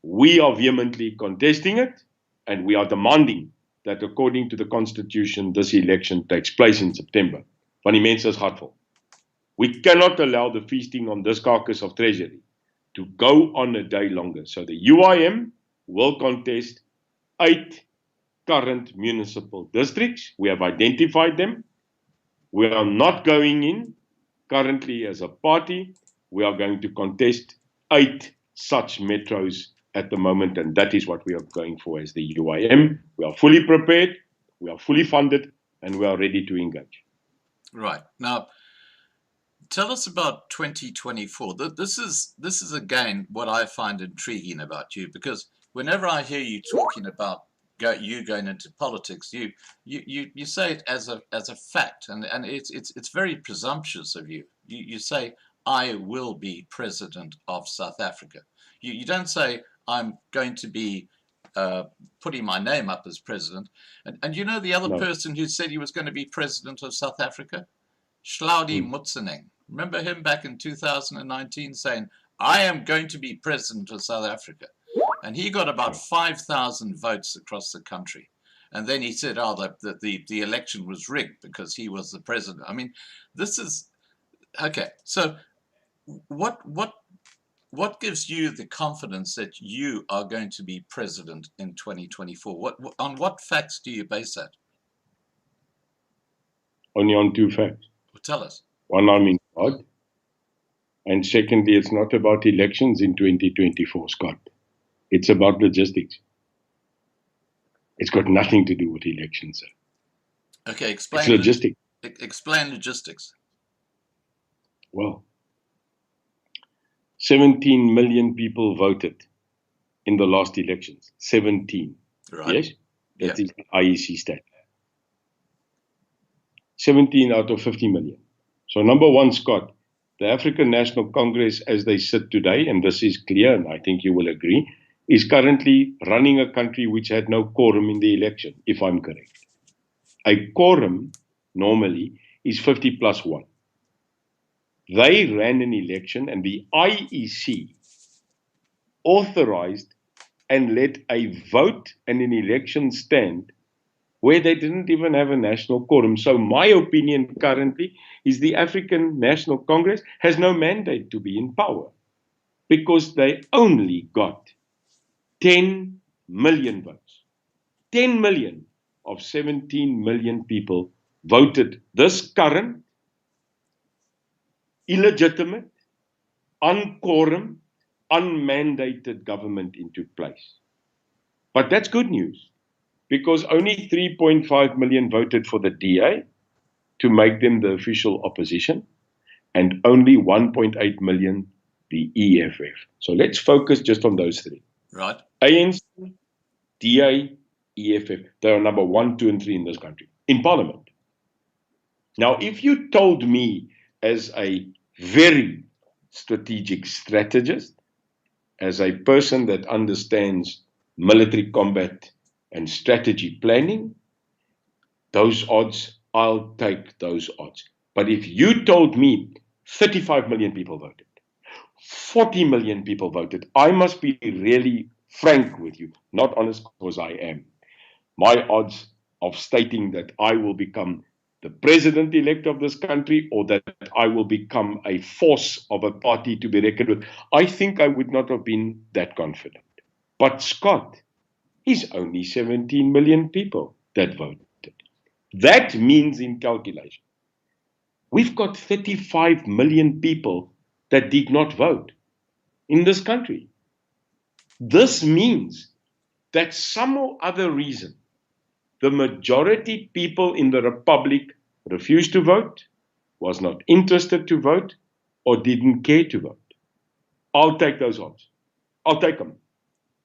We are vehemently contesting it, and we are demanding that according to the Constitution, this election takes place in September. Van die mense is gatvol. We cannot allow the feasting on this carcass of treasury to go on a day longer. So the UIM will contest 8 current municipal districts. We have identified them. We are not going in currently as a party. We are going to contest 8 such metros at the moment, and that is what we are going for as the UIM. We are fully prepared, we are fully funded, and we are ready to engage. Right. Now, tell us about 2024. This is again what I find intriguing about you, because whenever I hear you talking about you going into politics, you say it as a fact, and it's very presumptuous of you. You say, I will be president of South Africa. You don't say, I'm going to be putting my name up as president. And you know the other person who said he was going to be president of South Africa? Hlaudi Motsoeneng. Remember him back in 2019 saying, I am going to be president of South Africa. And he got about 5,000 votes across the country. And then he said, oh, the election was rigged because he was the president. I mean, this is, okay, so what gives you the confidence that you are going to be president in 2024? On what facts do you base that? Only on 2 facts. Well, tell us. One, I'm in God. And secondly, it's not about elections in 2024, Scott. It's about logistics. It's got nothing to do with elections, sir. Okay, explain. It's logistics. Explain logistics. Well, 17 million people voted in the last elections. 17. Right. Yes? That is the IEC stat. 17 out of 50 million. So number one, Scott, the African National Congress as they sit today, and this is clear, and I think you will agree, is currently running a country which had no quorum in the election, if I'm correct. A quorum normally is 50 plus 1. They ran an election, and the IEC authorized and let a vote and an election stand where they didn't even have a national quorum. So my opinion currently is the African National Congress has no mandate to be in power, because they only got 10 million votes. 10 million of 17 million people voted this current, illegitimate, unquorum, unmandated government into place. But that's good news, because only 3.5 million voted for the DA to make them the official opposition, and only 1.8 million the EFF. So let's focus just on those 3. Right. ANC, DA, EFF. They are number 1, 2, and 3 in this country, in Parliament. Now, if you told me as a very strategic strategist, as a person that understands military combat and strategy planning, those odds, I'll take those odds. But if you told me 35 million people voted, 40 million people voted, I must be really frank with you, not honest because I am. My odds of stating that I will become the president-elect of this country, or that I will become a force of a party to be reckoned with, I think I would not have been that confident. But Scott, is only 17 million people that voted. That means, in calculation, we've got 35 million people that did not vote in this country. This means that some or other reason, the majority people in the Republic refused to vote, was not interested to vote, or didn't care to vote. I'll take those odds. I'll take them.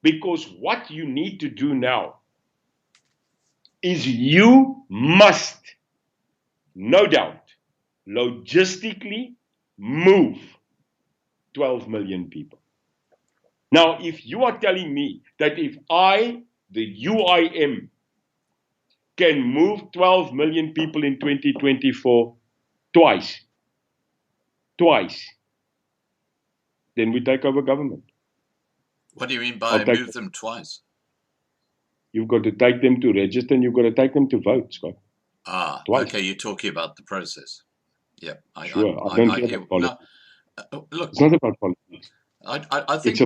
Because what you need to do now is you must, no doubt, logistically move 12 million people. Now, if you are telling me that if I, the UIM, can move 12 million people in 2024 twice, then we take over government. What do you mean by move them twice? You've got to take them to register and you've got to take them to vote, Scott. Ah, twice. Okay, you're talking about the process. Yeah, sure. I don't care about politics. Look, it's not about politics. I think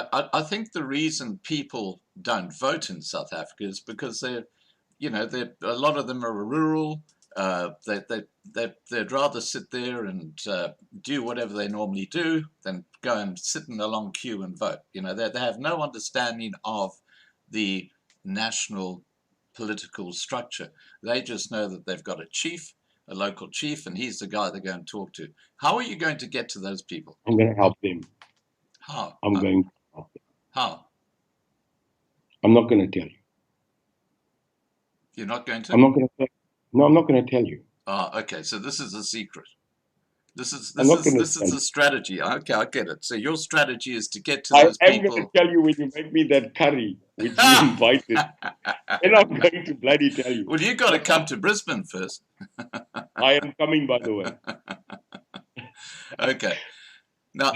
I think the reason people don't vote in South Africa is because a lot of them are rural. They'd rather sit there and do whatever they normally do than go and sit in a long queue and vote. They have no understanding of the national political structure. They just know that they've got a local chief, and he's the guy they're going to talk to. How are you going to get to those people? I'm going to help them. How? I'm going to help them. How? I'm not going to tell you. You're not going to? I'm not going to tell you. No, I'm not going to tell you. Ah, okay. So this is a secret. This is a strategy. Okay, I get it. So your strategy is to get to those people. I'm going to tell you when you make me that curry, which you invited. Then I'm going to bloody tell you. Well, you got to come to Brisbane first. I am coming, by the way. Okay. Now,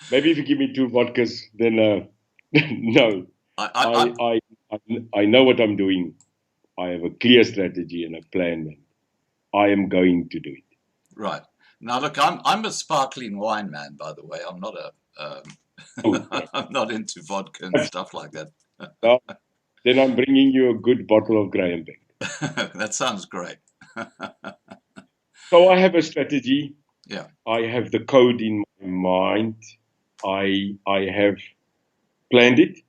maybe if you give me 2 vodkas, then no. I know what I'm doing. I have a clear strategy and a plan, and I am going to do it. Right. Now, look, I'm a sparkling wine man, by the way. I'm not I'm not into vodka and stuff like that. No, then I'm bringing you a good bottle of Graham Beck. That sounds great. So I have a strategy. Yeah. I have the code in my mind. I have planned it.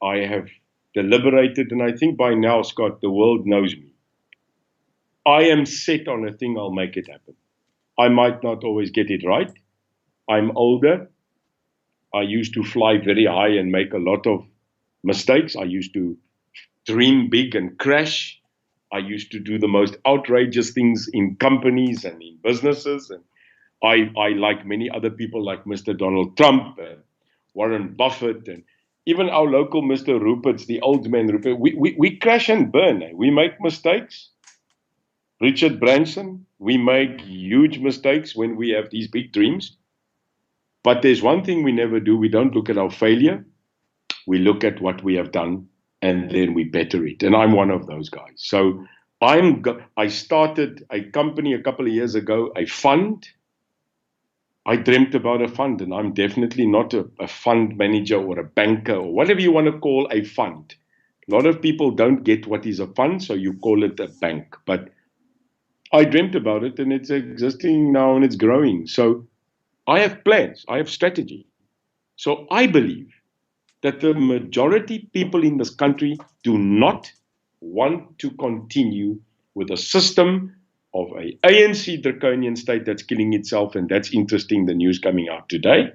I have deliberated, and I think by now, Scott, the world knows me. I am set on a thing, I'll make it happen. I might not always get it right. I'm older. I used to fly very high and make a lot of mistakes. I used to dream big and crash. I used to do the most outrageous things in companies and in businesses. And I like many other people, like Mr. Donald Trump, Warren Buffett, and even our local Mr. Rupert's, the old man Rupert. We crash and burn. We make mistakes. Richard Branson, we make huge mistakes when we have these big dreams. But there's one thing we never do. We don't look at our failure. We look at what we have done, and then we better it. And I'm one of those guys. So I started a company a couple of years ago, a fund. I dreamt about a fund, and I'm definitely not a fund manager or a banker or whatever you want to call a fund. A lot of people don't get what is a fund, so you call it a bank. But I dreamt about it, and it's existing now, and it's growing. So I have plans. I have strategy. So I believe that the majority people in this country do not want to continue with a system of a ANC draconian state that's killing itself, and that's interesting, the news coming out today,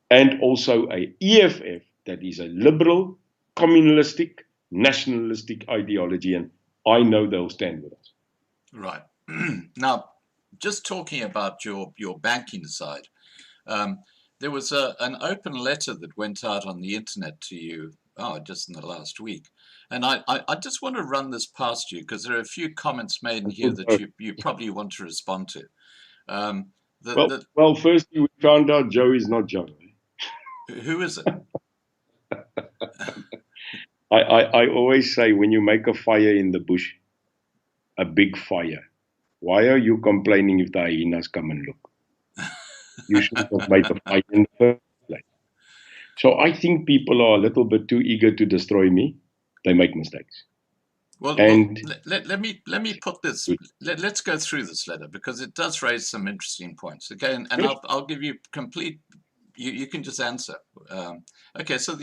and also a EFF that is a liberal, communalistic, nationalistic ideology, and I know they'll stand with us. Right. Now, just talking about your banking side, there was an open letter that went out on the internet to you just in the last week. And I just want to run this past you because there are a few comments made in here that you probably want to respond to. Well, firstly, we found out Joe is not Joe. Who is it? I always say, when you make a fire in the bush, a big fire, why are you complaining if the hyenas come and look? You should have made the fire in the first place. So I think people are a little bit too eager to destroy me. They make mistakes. Well, let me put this. Let's go through this letter because it does raise some interesting points. Okay, and I'll give you complete. You can just answer. Okay, so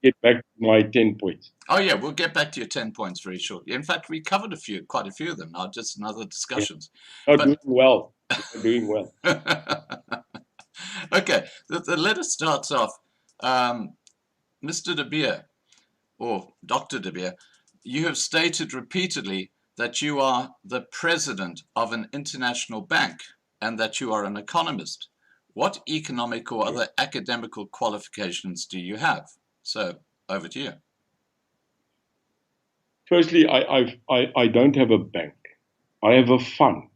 get back to my 10 points. Oh yeah, we'll get back to your 10 points very shortly. In fact, we covered quite a few of them now, just in other discussions. You're But doing well. You're doing well. okay, the letter starts off, Mr. De Beer, or Dr. De Beer, you have stated repeatedly that you are the president of an international bank and that you are an economist. What economic or other academical qualifications do you have? So, over to you. Firstly, I don't have a bank. I have a fund.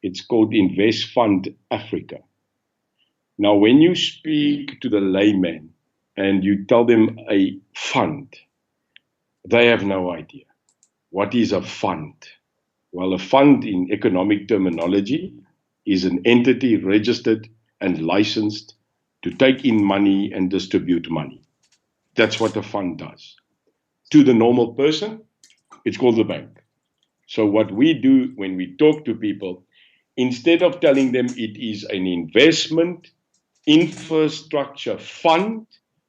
It's called Invest Fund Africa. Now, when you speak to the layman and you tell them a fund, they have no idea. What is a fund? Well, a fund in economic terminology is an entity registered and licensed to take in money and distribute money. That's what a fund does. To the normal person, it's called a bank. So what we do when we talk to people, instead of telling them it is an investment infrastructure fund,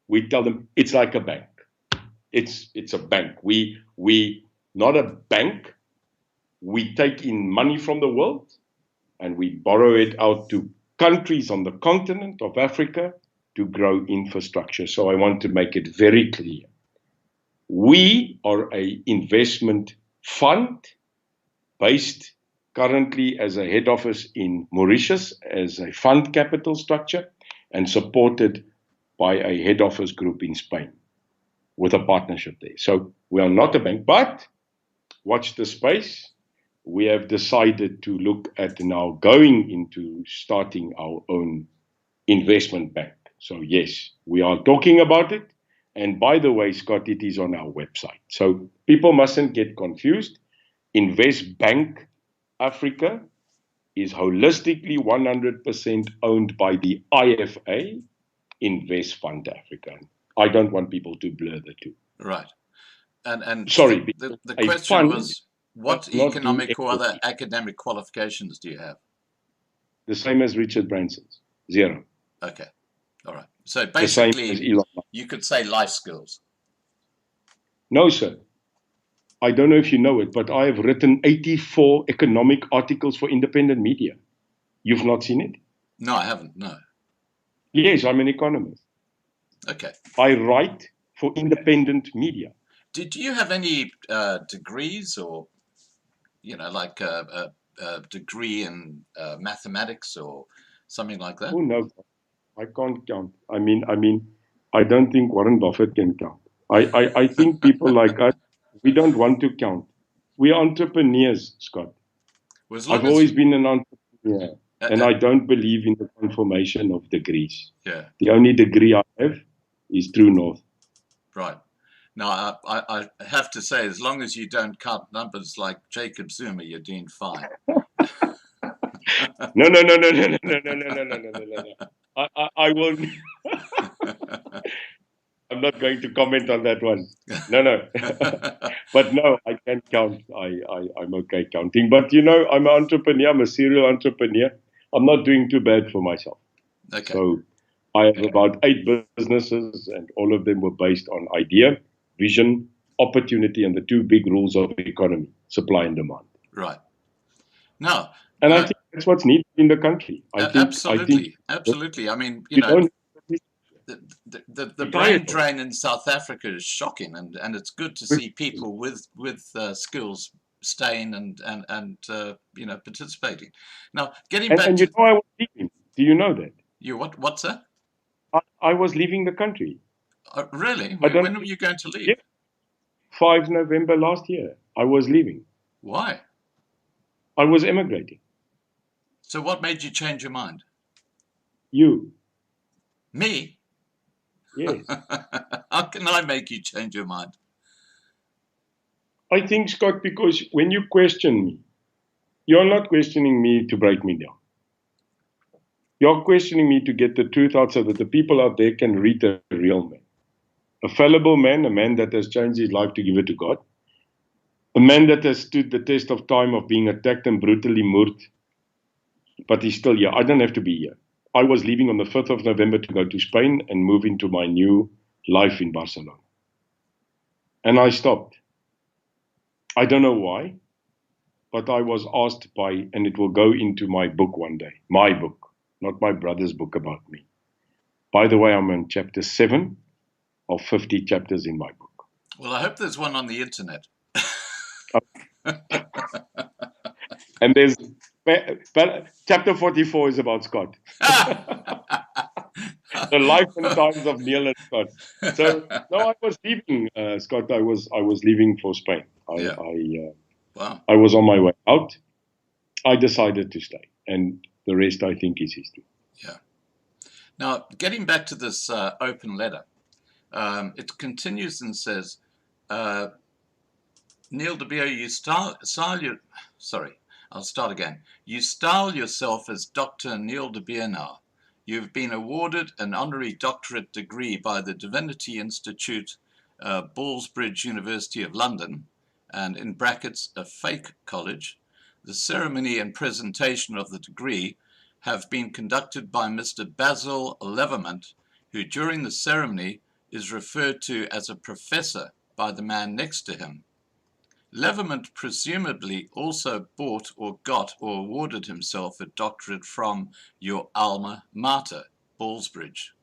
we tell them it's like a bank. It's a bank. We not a bank. We take in money from the world and we borrow it out to countries on the continent of Africa to grow infrastructure. So I want to make it very clear. We are an investment fund based currently as a head office in Mauritius as a fund capital structure and supported by a head office group in Spain with a partnership there. So we are not a bank, but watch the space. We have decided to look at now going into starting our own investment bank. So yes, we are talking about it. And by the way, Scott, it is on our website. So people mustn't get confused. Invest Bank Africa is holistically 100% owned by the IFA, Invest Fund Africa. I don't want people to blur the two. Right. And sorry, the question was, what economic or other academic qualifications do you have? The same as Richard Branson's, 0. Okay. All right. So basically, Elon. You could say life skills. No, sir. I don't know if you know it, but I have written 84 economic articles for independent media. You've not seen it? No, I haven't. No. Yes, I'm an economist. Okay. I write for independent media. Did you have any degrees or, like a degree in mathematics or something like that? Oh, no. I can't count. I mean, I don't think Warren Buffett can count. I think people like us, we don't want to count. We are entrepreneurs, Scott. I've always been an entrepreneur, and I don't believe in the confirmation of degrees. Yeah. The only degree I have is True North. Right. Now, I have to say, as long as you don't count numbers like Jacob Zuma, you're doing fine. No. I won't. I'm not going to comment on that one. No. But no, I can count. I'm okay counting. But I'm an entrepreneur. I'm a serial entrepreneur. I'm not doing too bad for myself. Okay. So I have about 8 businesses, and all of them were based on idea, vision, opportunity, and the 2 big rules of the economy: supply and demand. Right. Now, and I think that's what's needed in the country. Absolutely. I mean, the brain drain in South Africa is shocking, and it's good to see people with skills staying and participating. Now, getting back to I was leaving. Do you know that? You what's that? I was leaving the country. Really? When were you going to leave? Yeah. 5 November last year. I was leaving. Why? I was emigrating. So what made you change your mind? You. Me? Yes. How can I make you change your mind? I think, Scott, because when you question me, you're not questioning me to break me down. You're questioning me to get the truth out so that the people out there can read the real man. A fallible man, a man that has changed his life to give it to God. A man that has stood the test of time of being attacked and brutally murdered. But he's still here. I don't have to be here. I was leaving on the 5th of November to go to Spain and move into my new life in Barcelona. And I stopped. I don't know why, but I was asked by, and it will go into my book one day, my book, not my brother's book about me. By the way, I'm on chapter 7 of 50 chapters in my book. Well, I hope there's one on the internet. And there's, chapter 44 is about Scott. The life and times of Neil and Scott. So no, I was leaving, Scott. I was leaving for Spain. Yeah. Wow. I was on my way out. I decided to stay, and the rest, I think, is history. Yeah. Now, getting back to this open letter, it continues and says, Neil de Beer, you style your, sorry, I'll start again. You style yourself as Dr. Neil de Beer now. You've been awarded an honorary doctorate degree by the Divinity Institute, Ballsbridge University of London, and in brackets, a fake college. The ceremony and presentation of the degree have been conducted by Mr. Basil Levermont, who during the ceremony is referred to as a professor by the man next to him. Levermont presumably also bought or got or awarded himself a doctorate from your alma mater, Ballsbridge.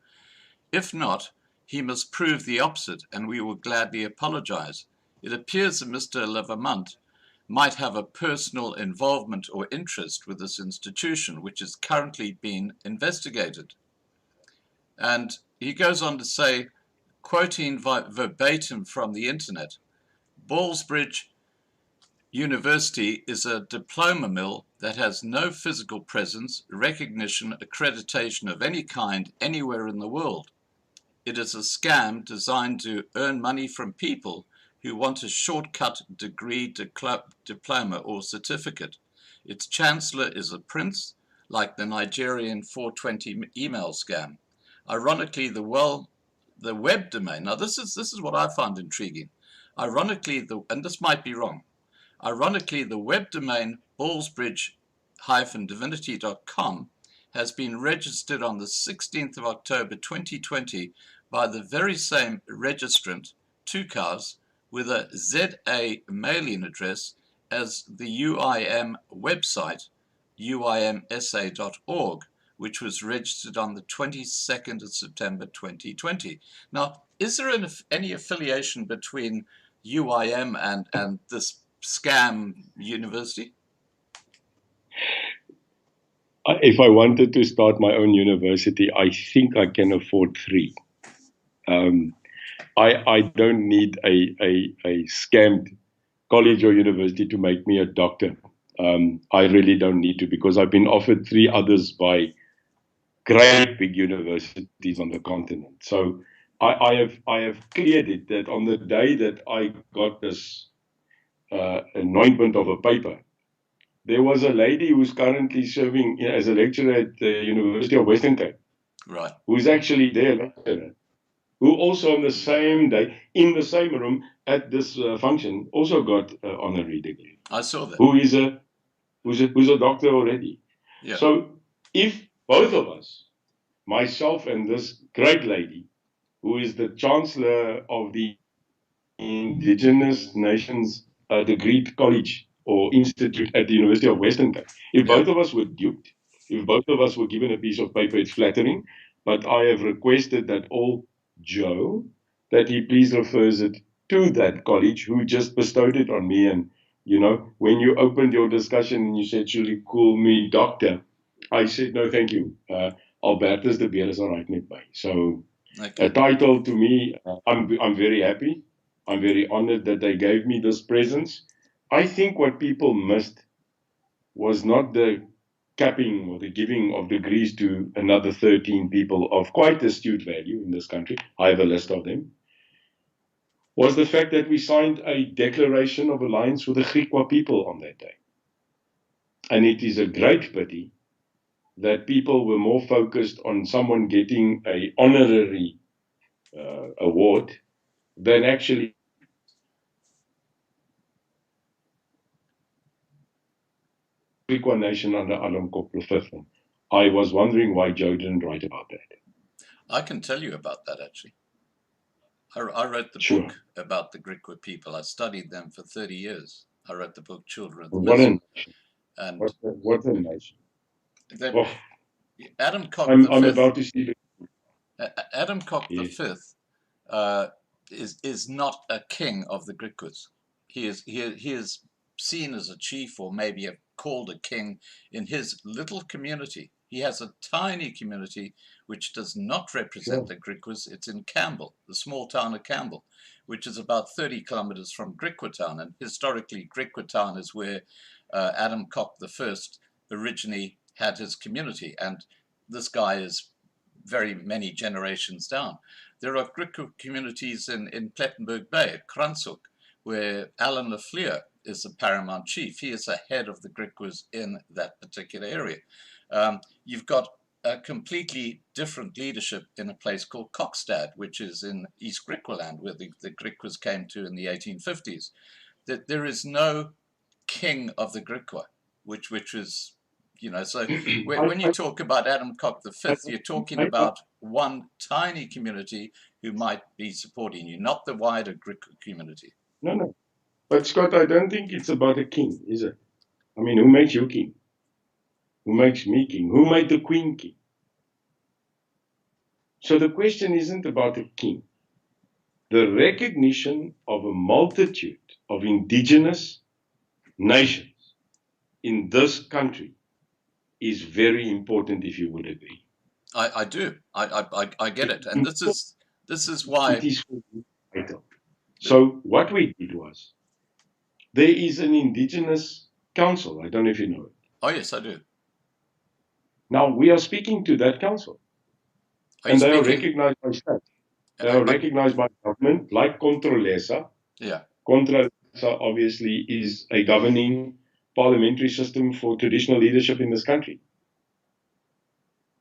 If not, he must prove the opposite, and we will gladly apologize. It appears that Mr. Levermont might have a personal involvement or interest with this institution, which is currently being investigated. And he goes on to say, quoting verbatim from the internet, Ballsbridge University is a diploma mill that has no physical presence, recognition, accreditation of any kind anywhere in the world. It is a scam designed to earn money from people who want a shortcut degree, diploma, or certificate. Its chancellor is a prince, like the Nigerian 420 email scam. Ironically, the web domain, now this is what I found intriguing. Ironically, and this might be wrong, ironically, the web domain ballsbridge-divinity.com has been registered on the 16th of October 2020 by the very same registrant, Tukars, with a ZA mailing address as the UIM website, uimsa.org, which was registered on the 22nd of September 2020. Now, is there any affiliation between UIM and this scam university? If I wanted to start my own university, I think I can afford 3. I don't need a scammed college or university to make me a doctor. I really don't need to, because I've been offered 3 others by great big universities on the continent. So I have cleared it that on the day that I got this anointment of a paper, there was a lady who's currently serving as a lecturer at the University of Western Cape, right, who's actually there, who also on the same day, in the same room at this function, also got an honorary degree. I saw that. Who's a doctor already. Yeah. So if both of us, myself and this great lady, who is the chancellor of the Indigenous Nations Degree College or Institute at the University of Western Cape, if both of us were duped, if both of us were given a piece of paper, it's flattering, but I have requested that all Joe, that he please refers it to that college who just bestowed it on me. And, you know, when you opened your discussion and you said, should you call me doctor? I said, no, thank you. Albertus de Beer is all right with me. So a title to me, I'm very happy. I'm very honored that they gave me this presence. I think what people missed was not the capping or the giving of degrees to another 13 people of quite astute value in this country. I have a list of them. Was the fact that we signed a declaration of alliance with the Griqua people on that day. And it is a great pity that people were more focused on someone getting an honorary award than actually Griqua nation under Alan Koplo V. I was wondering why Joe didn't write about that. I can tell you about that, actually. I wrote the Sure. book about the Griqua people. I studied them for 30 years. I wrote the book Children of the What a Mist. nation. And What a nation. they, Oh, Adam Cock I'm V, about to see Adam Cock Yes. V is not a king of the Griquas. He is seen as a chief, or maybe called a king, in his little community. He has a tiny community which does not represent Sure. the Griquas. It's in Campbell, the small town of Campbell, which is about 30 kilometers from Griqua town. And historically, Griqua town is where Adam Cock I originally had his community. And this guy is very many generations down. There are Griqua communities in Plettenberg Bay, Kranshoek, where Alan Lafleur is the paramount chief. He is the head of the Griquas in that particular area. You've got a completely different leadership in a place called Kokstad, which is in East Griqualand, where the Griquas came to in the 1850s. That there is no king of the Griqua, which is, so when you talk about Adam Cock V, you're talking about one tiny community who might be supporting you, not the wider Griqua community. No. But Scott, I don't think it's about a king, is it? I mean, who makes you king? Who makes me king? Who made the queen king? So the question isn't about a king. The recognition of a multitude of indigenous nations in this country is very important, if you would agree. I do. I get it. And this is why it is vital. So what we did was, there is an indigenous council. I don't know if you know it. Oh, yes, I do. Now we are speaking to that council. And they are recognized by state. They are recognized by government, like Controlesa. Yeah. Controlesa obviously is a governing parliamentary system for traditional leadership in this country.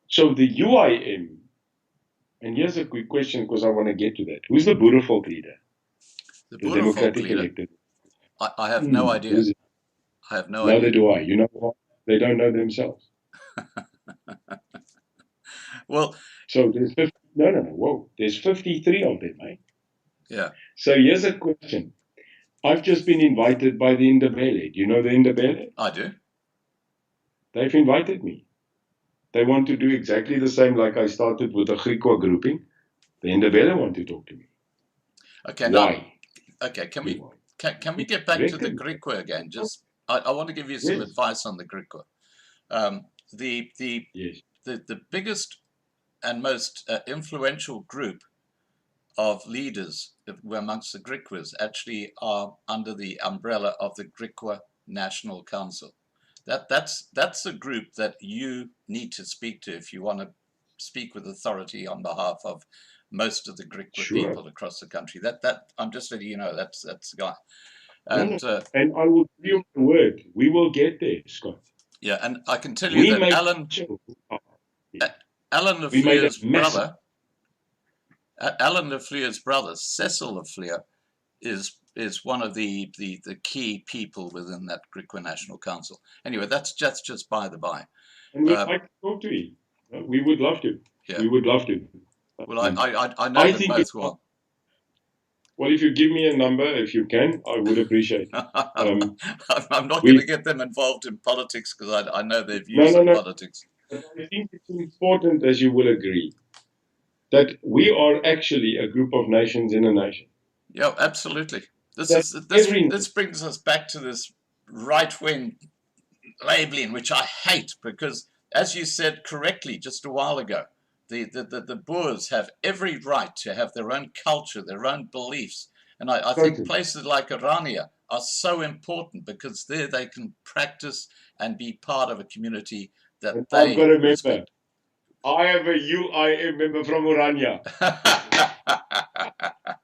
So the UIM, and here's a quick question because I want to get to that. Who's the Boerevolk leader? The Democratic leader? elected. I have no idea. I have no idea. Neither do I. You know what? They don't know themselves. Well, so there's 50, whoa, there's 53 of them, eh? Yeah. So here's a question. I've just been invited by the Indabele. Do you know the Indabele? I do. They've invited me. They want to do exactly the same like I started with the Griqua grouping. The Indabele want to talk to me. Okay. Why? Now, okay. Can we get back to the Griqua again? Just I want to give you some advice on the Griqua. The biggest and most influential group of leaders amongst the Griquas actually are under the umbrella of the Griqua National Council. That's a group that you need to speak to if you want to speak with authority on behalf of most of the Griqua people across the country. That I'm just letting you know that's the guy. And I will give you my word, we will get there, Scott. Yeah, and I can tell you that Alan Lafleur's brother, Cecil Lafleur, is one of the key people within that Griqua National Council. Anyway, that's just by the by. And we'd like to talk to him. We would love to. Yeah. We would love to. Well, I know that both will. Well, if you give me a number, if you can, I would appreciate it. I'm not going to get them involved in politics because I know their views on politics. I think it's important, as you will agree, that we are actually a group of nations in a nation. Yeah, absolutely. This brings us back to this right-wing labeling, which I hate because, as you said correctly just a while ago, the Boers have every right to have their own culture, their own beliefs. And I think places like Orania are so important because there they can practice and be part of a community that I've got to remember, I have a UIM member from Orania.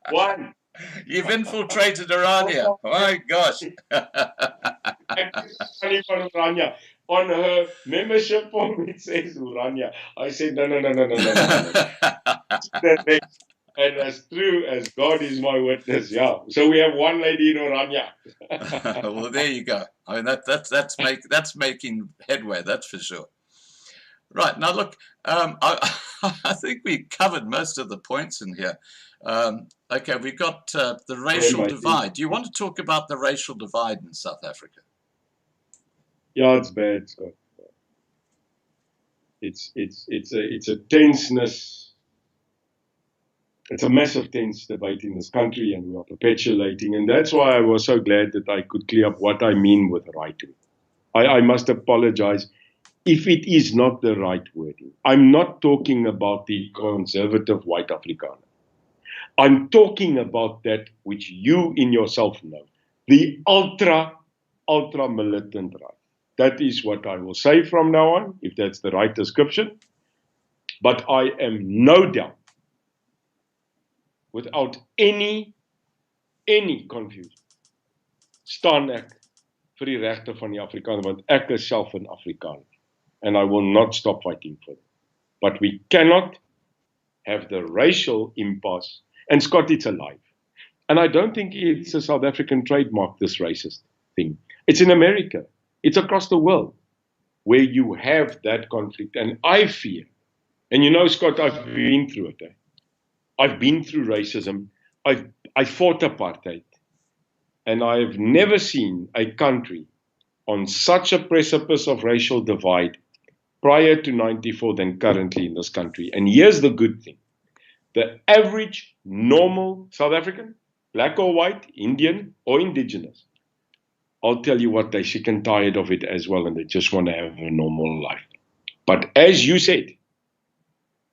One. You've infiltrated Orania. My gosh. On her membership form, it says Orania. I said, no. And as true as God is my witness, yeah. So we have one lady in Orania. Well, there you go. I mean, that's making headway, that's for sure. Right, now look, I think we covered most of the points in here. Okay, we've got the them, racial I divide. think, Do you want to talk about the racial divide in South Africa? yeah, it's bad, Scott. It's a tenseness. It's a massive tense debate in this country, and we are perpetuating. And that's why I was so glad that I could clear up what I mean with right wing. I must apologize if it is not the right wording. I'm not talking about the conservative white Afrikaner. I'm talking about that which you in yourself know, the ultra militant right. That is what I will say from now on, if that's the right description. But I am no doubt, without any confusion, staan ek vir die regte van die Afrikaner, want ek is self 'n Afrikaner, and I will not stop fighting for them. But we cannot have the racial impasse, and Scott, it's alive. And I don't think it's a South African trademark, this racist thing. It's in America. It's across the world where you have that conflict. And I fear, and you know, Scott, I've been through it. I've been through racism. I fought apartheid. And I've never seen a country on such a precipice of racial divide prior to 94 than currently in this country. And here's the good thing. The average normal South African, black or white, Indian or indigenous, I'll tell you what, they're sick and tired of it as well, and they just want to have a normal life. But as you said,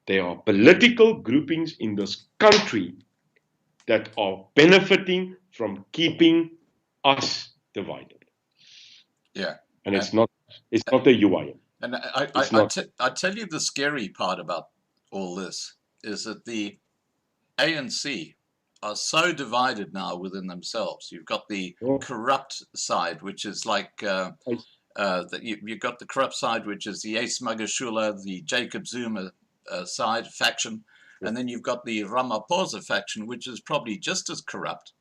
there are political groupings in this country that are benefiting from keeping us divided. Yeah. And it's not the UIM. And I tell you the scary part about all this is that the ANC are so divided now within themselves. You've got the corrupt side, which is like you've got the corrupt side, which is the Ace Magashula, the Jacob Zuma side faction, and then you've got the Ramaphosa faction, which is probably just as corrupt,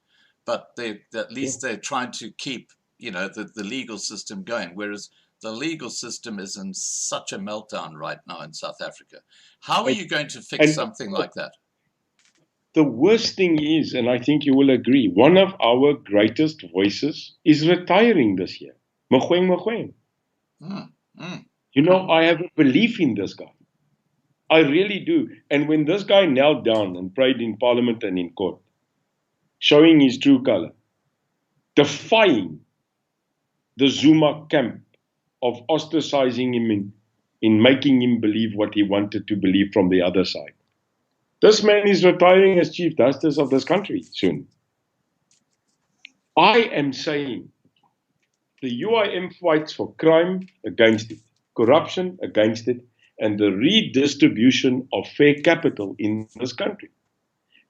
but at least they're trying to keep the legal system going, whereas the legal system is in such a meltdown right now in South Africa. How are you going to fix something like that? The worst thing is, and I think you will agree, one of our greatest voices is retiring this year. Mogoeng. You know, I have a belief in this guy. I really do. And when this guy knelt down and prayed in Parliament and in court, showing his true color, defying the Zuma camp of ostracizing him in making him believe what he wanted to believe from the other side. This man is retiring as Chief Justice of this country soon. I am saying the UIM fights for crime against it, corruption against it, and the redistribution of fair capital in this country.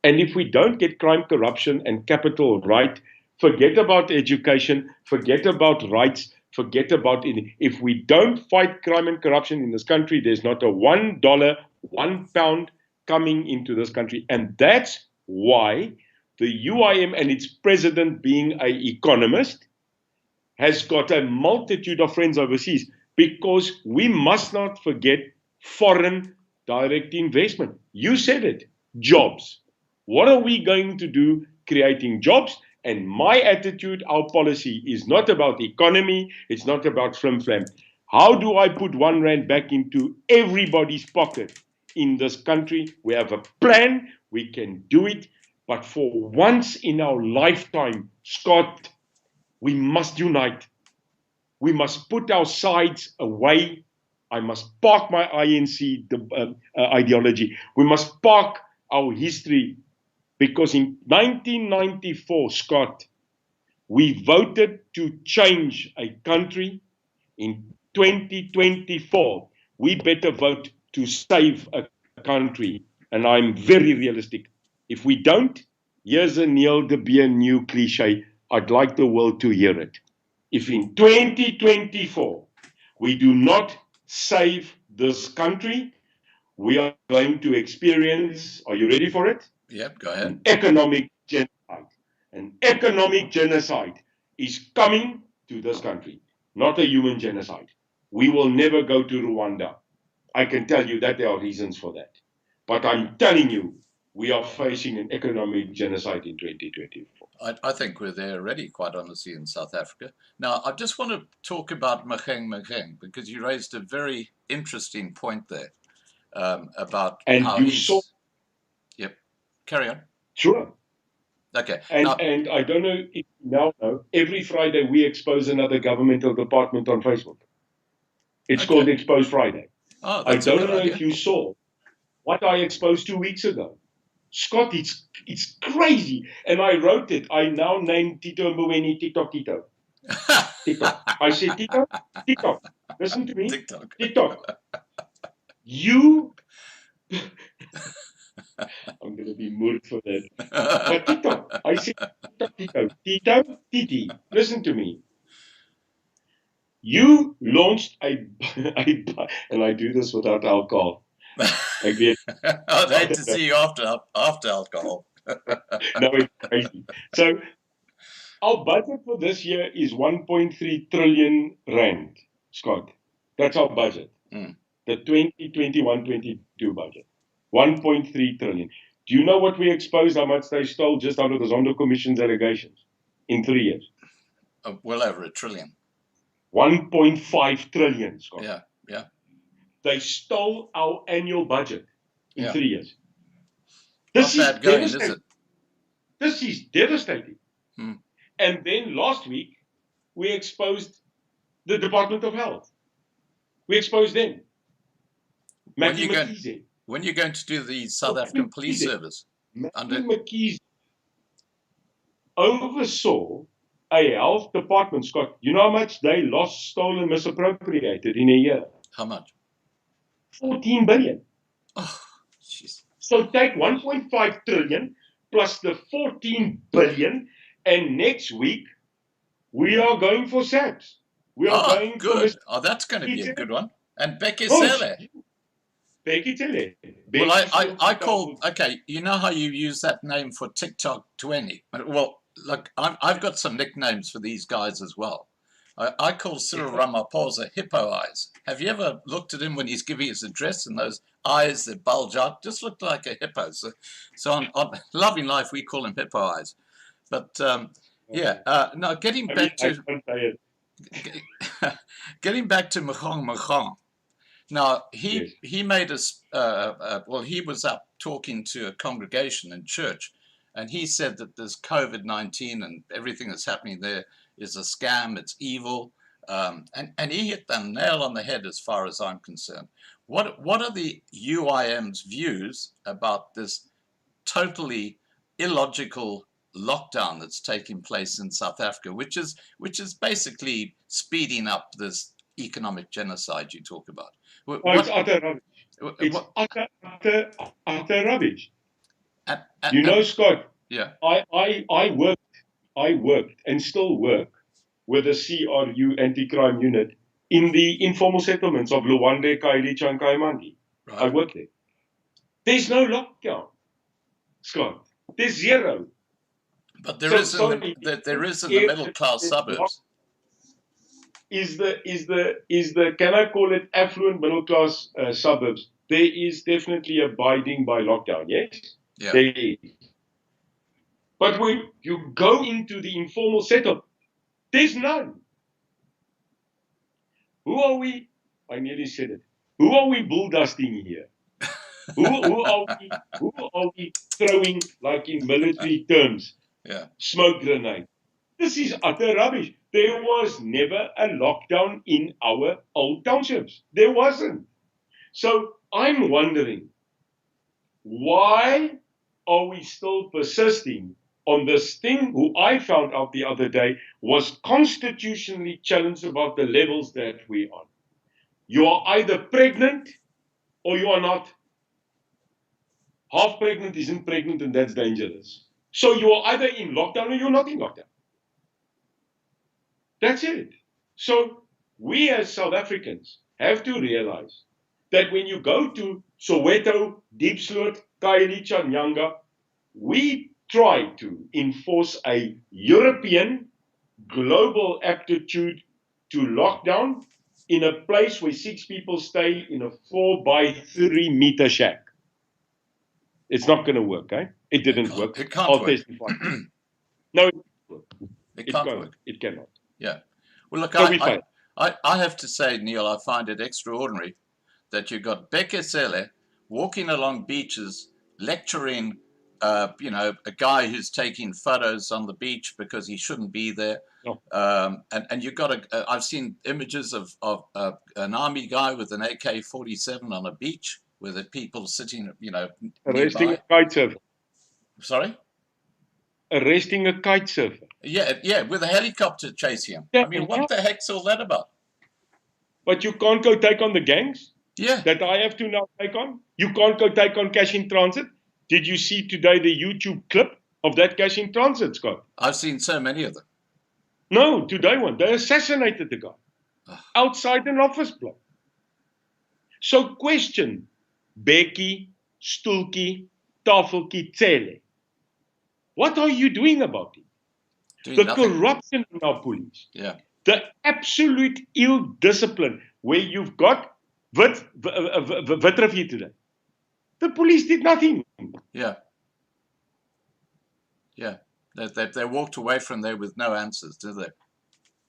And if we don't get crime, corruption, and capital right, forget about education, forget about rights, forget about it. If we don't fight crime and corruption in this country, there's not a $1, £1 coming into this country. And that's why the UIM and its president, being an economist, has got a multitude of friends overseas, because we must not forget foreign direct investment. You said it, jobs. What are we going to do creating jobs? And my attitude, our policy is not about economy, it's not about flim-flam. How do I put R1 back into everybody's pocket in this country? We have a plan, we can do it, but for once in our lifetime, Scott, we must unite. We must put our sides away. I must park my INC ideology. We must park our history, because in 1994, Scott, we voted to change a country. In 2024, we better vote to save a country. And I'm very realistic. If we don't, here's a Neil de Beer new cliche. I'd like the world to hear it. If in 2024 we do not save this country, we are going to experience, are you ready for it? Yep, go ahead. An economic genocide. An economic genocide is coming to this country, not a human genocide. We will never go to Rwanda. I can tell you that there are reasons for that. But I'm telling you, we are facing an economic genocide in 2024. I think we're there already, quite honestly, in South Africa. Now, I just want to talk about Maheng, because you raised a very interesting point there about And how you saw, Yep. Carry on. sure. Okay. And I don't know if you now know, every Friday we expose another governmental department on Facebook. It's called Expose Friday. Oh, I that's a don't good know idea. if you saw what I exposed 2 weeks ago. Scott, it's crazy. And I wrote it. I now named Tito Mboweni TikTok Tito. TikTok. I said, Tito, TikTok. Listen to me. TikTok. TikTok. You. I'm going to be moved for that. But TikTok. I said, TikTok Tito. Tito, Titi. Listen to me. You launched and I do this without alcohol. I'd hate to see you after alcohol. No, it's crazy. So our budget for this year is 1.3 trillion rand, Scott. That's our budget. The 2021-22 budget. 1.3 trillion. Do you know what we exposed, how much they stole just out of the Zondo Commission's allegations in 3 years? Well over $1 trillion. 1.5 trillion, Scott. Yeah. They stole our annual budget in 3 years. Not bad going, is it? This is devastating. And then last week, we exposed the Department of Health. We exposed them. When are you going to do the South African Police Service? McKee's oversaw a health department, Scott. You know how much they lost, stolen, misappropriated in a year? How much? 14 billion. Oh, jeez. So take 1.5 trillion plus the 14 billion, and next week we are going for SAPS. We are going good. for that's going to be a good one. And Becky Sele. Becky Sele. Well, I call, okay, you know how you use that name for TikTok 20? Well, look, I've got some nicknames for these guys as well. I call Cyril Ramaphosa Hippo Eyes. Have you ever looked at him when he's giving his address and those eyes that bulge out? Just looked like a hippo. So on Loving Life, we call him Hippo Eyes. But now getting back to Maheng. Now he made us. Well, he was up talking to a congregation in church, and he said that this COVID-19 and everything that's happening there is a scam. It's evil, and he hit the nail on the head as far as I'm concerned. What are the UIM's views about this totally illogical lockdown that's taking place in South Africa, which is basically speeding up this economic genocide you talk about? It's utter rubbish. It's utter rubbish. You know, Scott. Yeah. I worked and still work with the CRU anti-crime unit in the informal settlements of Luwande, Kailicha, and Kaimandi. Right. I work there. There's no lockdown, Scott. There's zero. But there is in the middle class suburbs. Is the can I call it affluent middle class suburbs? There is definitely abiding by lockdown. Yes. Yeah. There is. But when you go into the informal setup, there's none. Who are we? I nearly said it. Who are we bull dusting here? who are we throwing, like in military terms, smoke grenade? This is utter rubbish. There was never a lockdown in our old townships. There wasn't. So I'm wondering, why are we still persisting on this thing who I found out the other day was constitutionally challenged about the levels that we're on? You are either pregnant or you are not. Half pregnant isn't pregnant, and that's dangerous. So you are either in lockdown or you're not in lockdown. That's it. So we as South Africans have to realize that when you go to Soweto, Diepsloot, Khayelitsha, Nyanga, we try to enforce a European global aptitude to lockdown in a place where 6 people stay in a 4 by 3 meter shack. It's not going to work, eh? It didn't work. It can't I'll work. testify. No, It can't work. It cannot. Yeah. Well, look, So we failed. I have to say, Neil, I find it extraordinary that you got Bekesele walking along beaches, lecturing, a guy who's taking photos on the beach because he shouldn't be there. No. And you got I've seen images of an army guy with an AK-47 on a beach with the people sitting, Arresting nearby. a kite surfer. Sorry? Arresting a kite surfer. Yeah, with a helicopter chasing him. Yeah, I mean, what the heck's all that about? But you can't go take on the gangs Yeah. that I have to now take on. You can't go take on cash in transit. Did you see today the YouTube clip of that cash in transit, Scott? I've seen so many of them. No, today one. They assassinated the guy outside an office block. So question, Becky, Stulki, Tafelki, Tsele. What are you doing about it? Doing The nothing. corruption in our police. Yeah. The absolute ill discipline where you've got Witrifuur today. The police did nothing. Yeah. Yeah. They walked away from there with no answers, did they?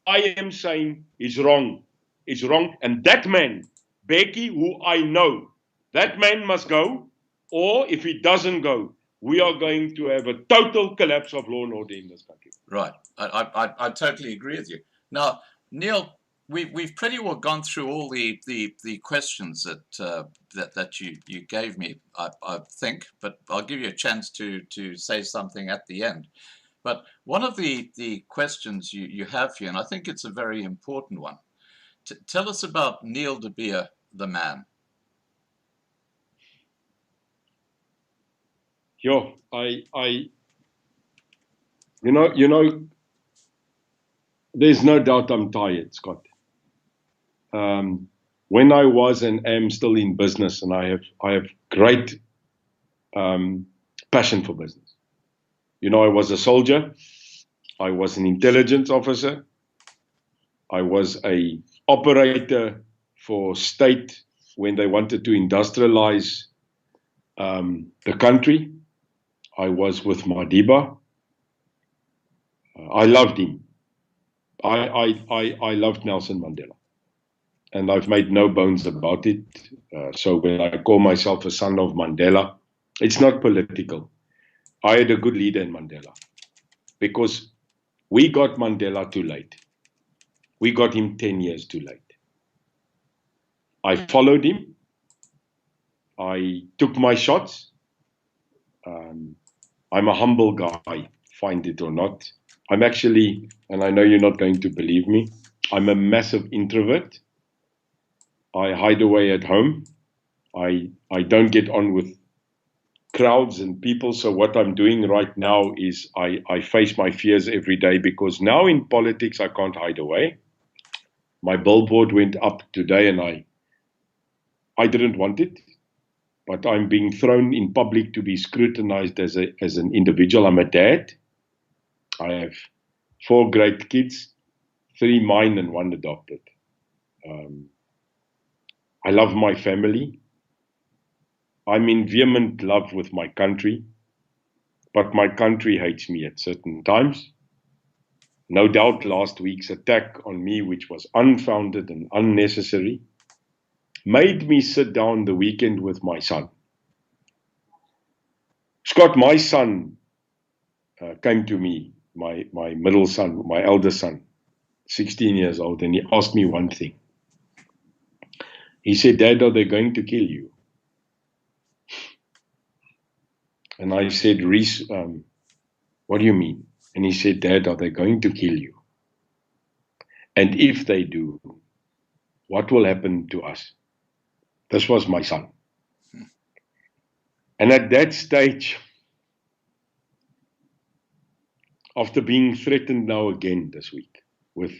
I am saying is wrong. It's wrong. And that man, Becky, who I know, that man must go. Or if he doesn't go, we are going to have a total collapse of law and order in this country. Right. I totally agree with you. Now, Neil, we've pretty well gone through all the questions that you gave me, I think, but I'll give you a chance to say something at the end. But one of the questions you have here, and I think it's a very important one, tell us about Neil de Beer, the man. Yo, you know, there's no doubt I'm tired, Scott. When I was and am still in business, and I have great passion for business. You know, I was a soldier. I was an intelligence officer. I was a operator for state when they wanted to industrialize the country. I was with Madiba. I loved him. I loved Nelson Mandela. And I've made no bones about it. So when I call myself a son of Mandela, it's not political. I had a good leader in Mandela. Because we got Mandela too late. We got him 10 years too late. I followed him. I took my shots. I'm a humble guy, find it or not. I'm actually, and I know you're not going to believe me, I'm a massive introvert. I hide away at home. I don't get on with crowds and people. So what I'm doing right now is I face my fears every day, because now in politics I can't hide away. My billboard went up today and I didn't want it, but I'm being thrown in public to be scrutinized as an individual. I'm a dad. I have 4 great kids, 3 mine and 1 adopted. I love my family. I'm in vehement love with my country, but my country hates me at certain times. No doubt last week's attack on me, which was unfounded and unnecessary, made me sit down the weekend with my son. Scott, my son came to me, my middle son, my eldest son, 16 years old, and he asked me one thing. He said, "Dad, are they going to kill you?" And I said, "Reese, what do you mean?" And he said, "Dad, are they going to kill you? And if they do, what will happen to us?" This was my son. And at that stage, after being threatened now again this week with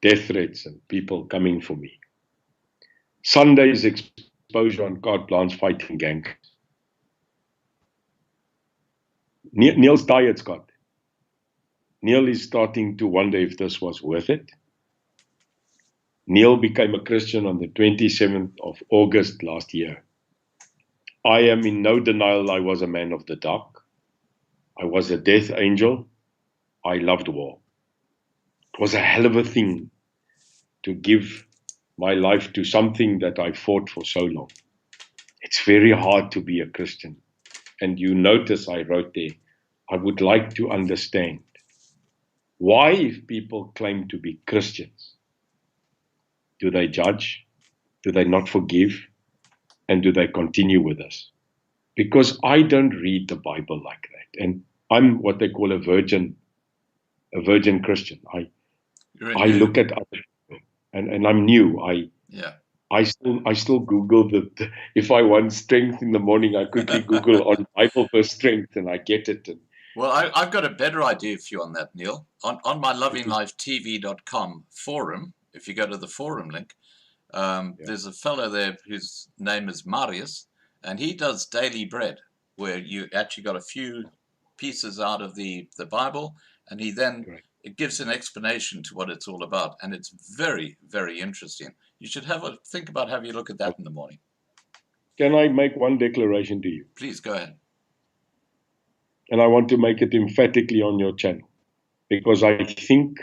death threats and people coming for me, Sunday's exposure on carte blanche fighting gang. Neil's tired, Scott. Neil is starting to wonder if this was worth it. Neil became a Christian on the 27th of August last year. I am in no denial I was a man of the dark. I was a death angel. I loved war. It was a hell of a thing to give my life to something that I fought for so long. It's very hard to be a Christian. And you notice I wrote there, I would like to understand why, if people claim to be Christians, do they judge? Do they not forgive? And do they continue with us? Because I don't read the Bible like that. And I'm what they call a virgin Christian. I look at other people, and I'm new. I still Google if I want strength in the morning, I quickly Google on Bible for strength, and I get it. Well, I've got a better idea for you on that, Neil. On my lovinglifetv.com forum, if you go to the forum link, there's a fellow there whose name is Marius, and he does daily bread, where you actually got a few pieces out of the Bible, and he then it gives an explanation to what it's all about, and it's very, very interesting. You should think about having a look at that in the morning. Can I make one declaration to you? Please go ahead. And I want to make it emphatically on your channel, because I think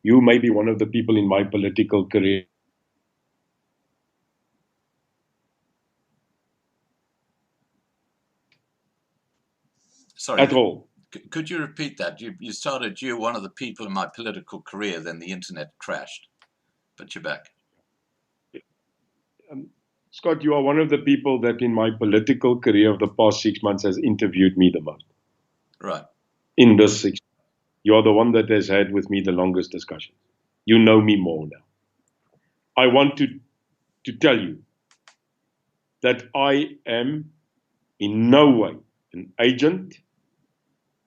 you may be one of the people in my political career Sorry, at all. Could you repeat that? You're one of the people in my political career, then the internet crashed, but you're back. Scott, you are one of the people that in my political career of the past 6 months has interviewed me the most. Right. In this 6 months. You are the one that has had with me the longest discussion. You know me more now. I want to tell you that I am in no way an agent,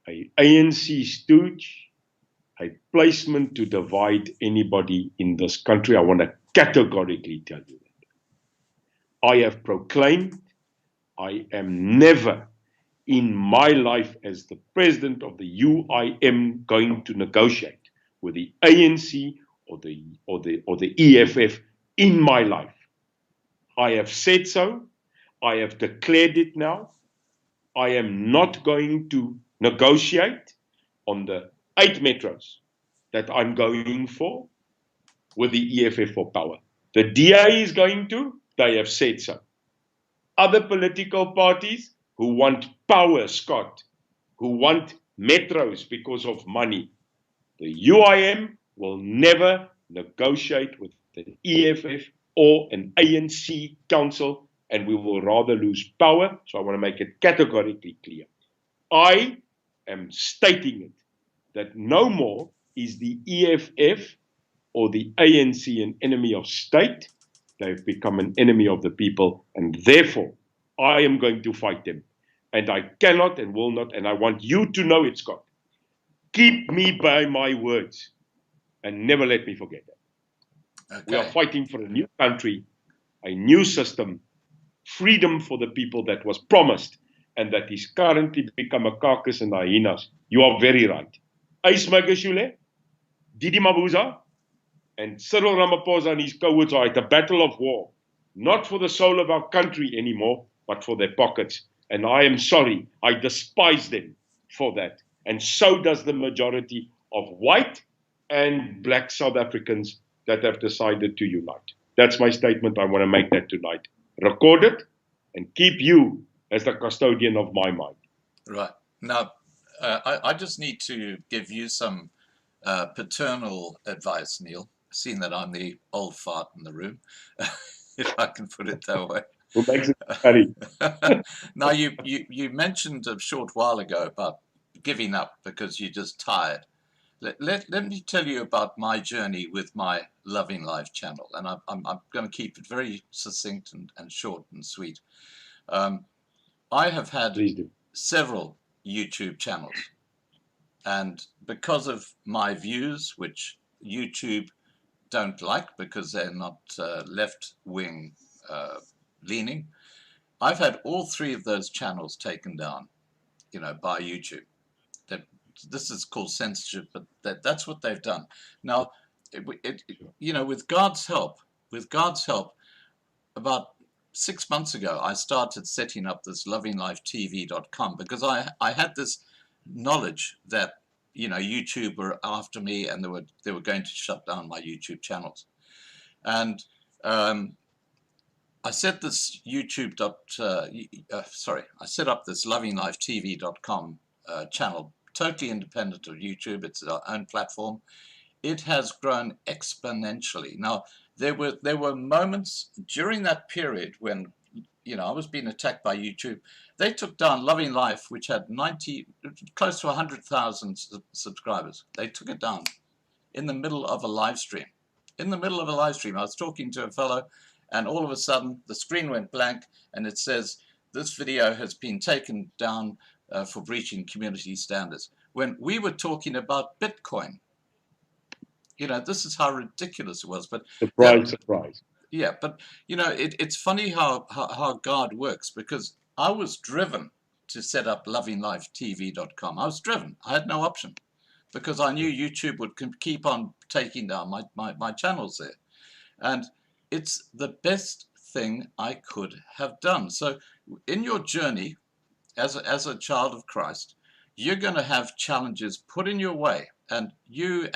a ANC stooge, a placement to divide anybody in this country. I want to categorically tell you that. I have proclaimed I am never in my life as the president of the UIM going to negotiate with the ANC or the EFF in my life. I have said so. I have declared it now. I am not going to negotiate on the 8 metros that I'm going for with the EFF for power. The DA is going to, they have said so. Other political parties who want power, Scott, who want metros because of money, the UIM will never negotiate with the EFF or an ANC council, and we will rather lose power. So I want to make it categorically clear. I am stating it, that no more is the EFF or the ANC an enemy of state. They've become an enemy of the people, and therefore I am going to fight them. And I cannot and will not, and I want you to know it, Scott. Keep me by my words and never let me forget that. Okay. We are fighting for a new country, a new system, freedom for the people that was promised, and that is currently become a carcass and hyenas. You are very right. Ace Magashule, Didi Mabuza, and Cyril Ramaphosa and his cohorts are at a battle of war, not for the soul of our country anymore, but for their pockets. And I am sorry, I despise them for that. And so does the majority of white and black South Africans that have decided to unite. That's my statement. I want to make that tonight. Record it and keep you as the custodian of my mind. Right. Now, I just need to give you some paternal advice, Neil, seeing that I'm the old fart in the room, if I can put it that way. Who makes it funny? Now, you mentioned a short while ago about giving up because you're just tired. Let me tell you about my journey with my Loving Life channel, and I'm going to keep it very succinct and short and sweet. I have had several YouTube channels, and because of my views, which YouTube don't like because they're not left-wing leaning, I've had all 3 of those channels taken down, by YouTube. This is called censorship, but that's what they've done. Now, with God's help, about 6 months ago, I started setting up this lovinglifetv.com because I had this knowledge that, you know, YouTube were after me and they were going to shut down my YouTube channels. And I set this I set up this lovinglifetv.com channel, totally independent of YouTube. It's our own platform. It has grown exponentially. Now, there were moments during that period when, you know, I was being attacked by YouTube. They took down Loving Life, which had close to 100,000 subscribers. They took it down in the middle of a live stream. In the middle of a live stream, I was talking to a fellow, and all of a sudden the screen went blank, and it says, "This video has been taken down for breaching community standards." When we were talking about Bitcoin. You know, this is how ridiculous it was. But Surprise. Yeah, but you know, it's funny how God works, because I was driven to set up lovinglifetv.com. I was driven. I had no option, because I knew YouTube would keep on taking down my channels there. And it's the best thing I could have done. So in your journey as a child of Christ, you're going to have challenges put in your way. And you,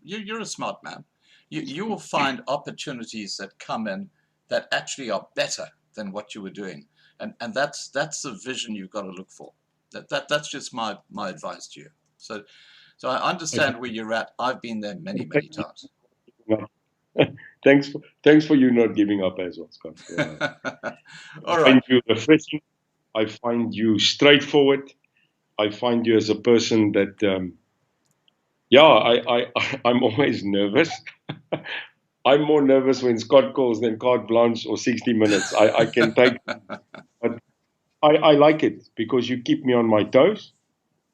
you're a smart man. You will find opportunities that come in that actually are better than what you were doing, and that's the vision you've got to look for. That's just my advice to you. So I understand where you're at. I've been there many times. Thanks for you not giving up as well, Scott. All right. I find you refreshing. I find you straightforward. I find you as a person that. I'm always nervous. I'm more nervous when Scott calls than carte blanche or 60 minutes. I can take, but I like it because you keep me on my toes.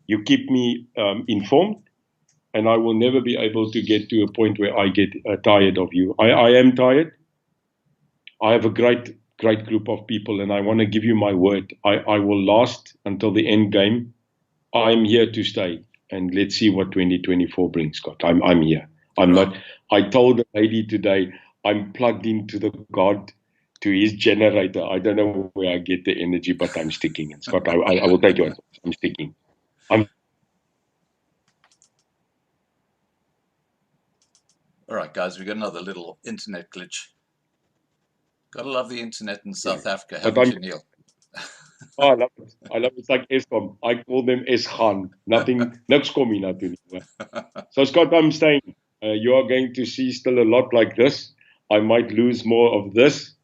You keep me informed, and I will never be able to get to a point where I get tired of you. I am tired. I have a great group of people, and I want to give you my word. I will last until the end game. I'm here to stay. And let's see what 2024 brings, Scott. I'm here. I'm not. I told the lady today I'm plugged into to his generator. I don't know where I get the energy, but I'm sticking. And Scott, I will take you on. I'm sticking. All right, guys, we got another little internet glitch. Gotta love the internet in South Africa, haven't you, Neil? Oh, I love it. It's like Eskom. I call them Esgan. Niks kom hier na toe nie. So Scott, I'm saying you are going to see still a lot like this. I might lose more of this,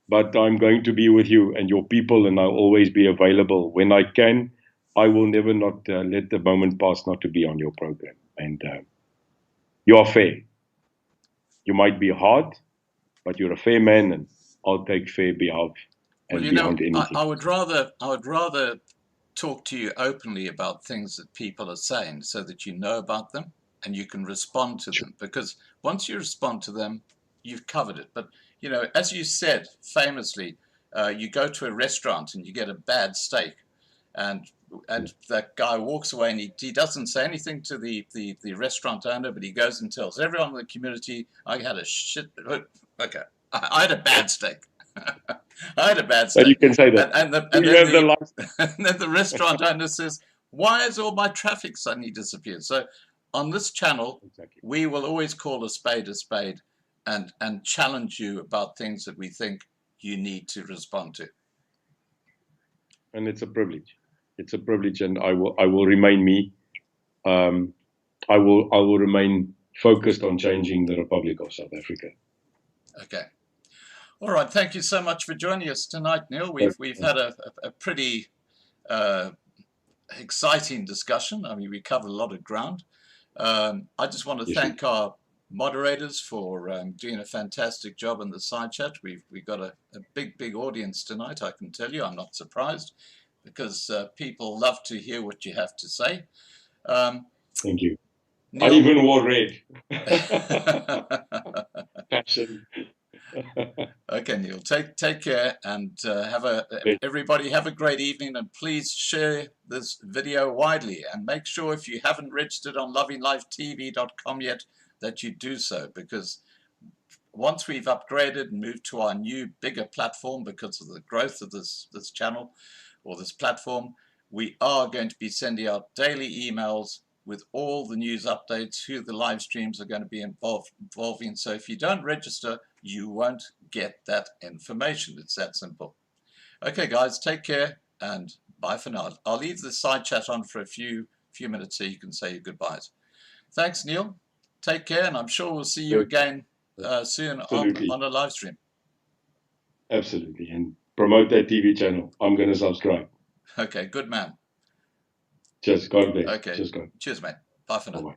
but I'm going to be with you and your people, and I'll always be available when I can. I will never not let the moment pass not to be on your program. And you are fair. You might be hard, but you're a fair man, and I'll take fair behalf. Well, you know, I would rather talk to you openly about things that people are saying, so that you know about them and you can respond to them. Because once you respond to them, you've covered it. But you know, as you said famously, you go to a restaurant and you get a bad steak, and that guy walks away and he doesn't say anything to the restaurant owner, but he goes and tells everyone in the community, "I had a I had a bad steak." I had a bad steak. So you can say that. And then the restaurant owner says, "Why has all my traffic suddenly disappeared?" So on this channel, we will always call a spade and challenge you about things that we think you need to respond to. And it's a privilege. It's a privilege, and I will remain me. I will remain focused on changing the Republic of South Africa. Okay. All right. Thank you so much for joining us tonight, Neil. We've had a pretty exciting discussion. I mean, we covered a lot of ground. I just want to thank our moderators for doing a fantastic job in the side chat. We've got a big audience tonight, I can tell you. I'm not surprised, because people love to hear what you have to say. Thank you. Neil, I even wore red. Passion. Okay, Neil, take care, and everybody have a great evening, and please share this video widely, and make sure if you haven't registered on lovinglifetv.com yet that you do so, because once we've upgraded and moved to our new, bigger platform because of the growth of this channel or this platform, we are going to be sending out daily emails with all the news updates, who the live streams are going to be involving. So if you don't register, you won't get that information. It's that simple. Okay, guys, take care and bye for now. I'll leave the side chat on for a few minutes so you can say your goodbyes. Thanks, Neil. Take care, and I'm sure we'll see you again soon on a live stream. Absolutely, and promote that TV channel. I'm going to subscribe. Okay, good man. Just God bless. Okay, Just God. cheers, mate. Bye for now. Bye-bye.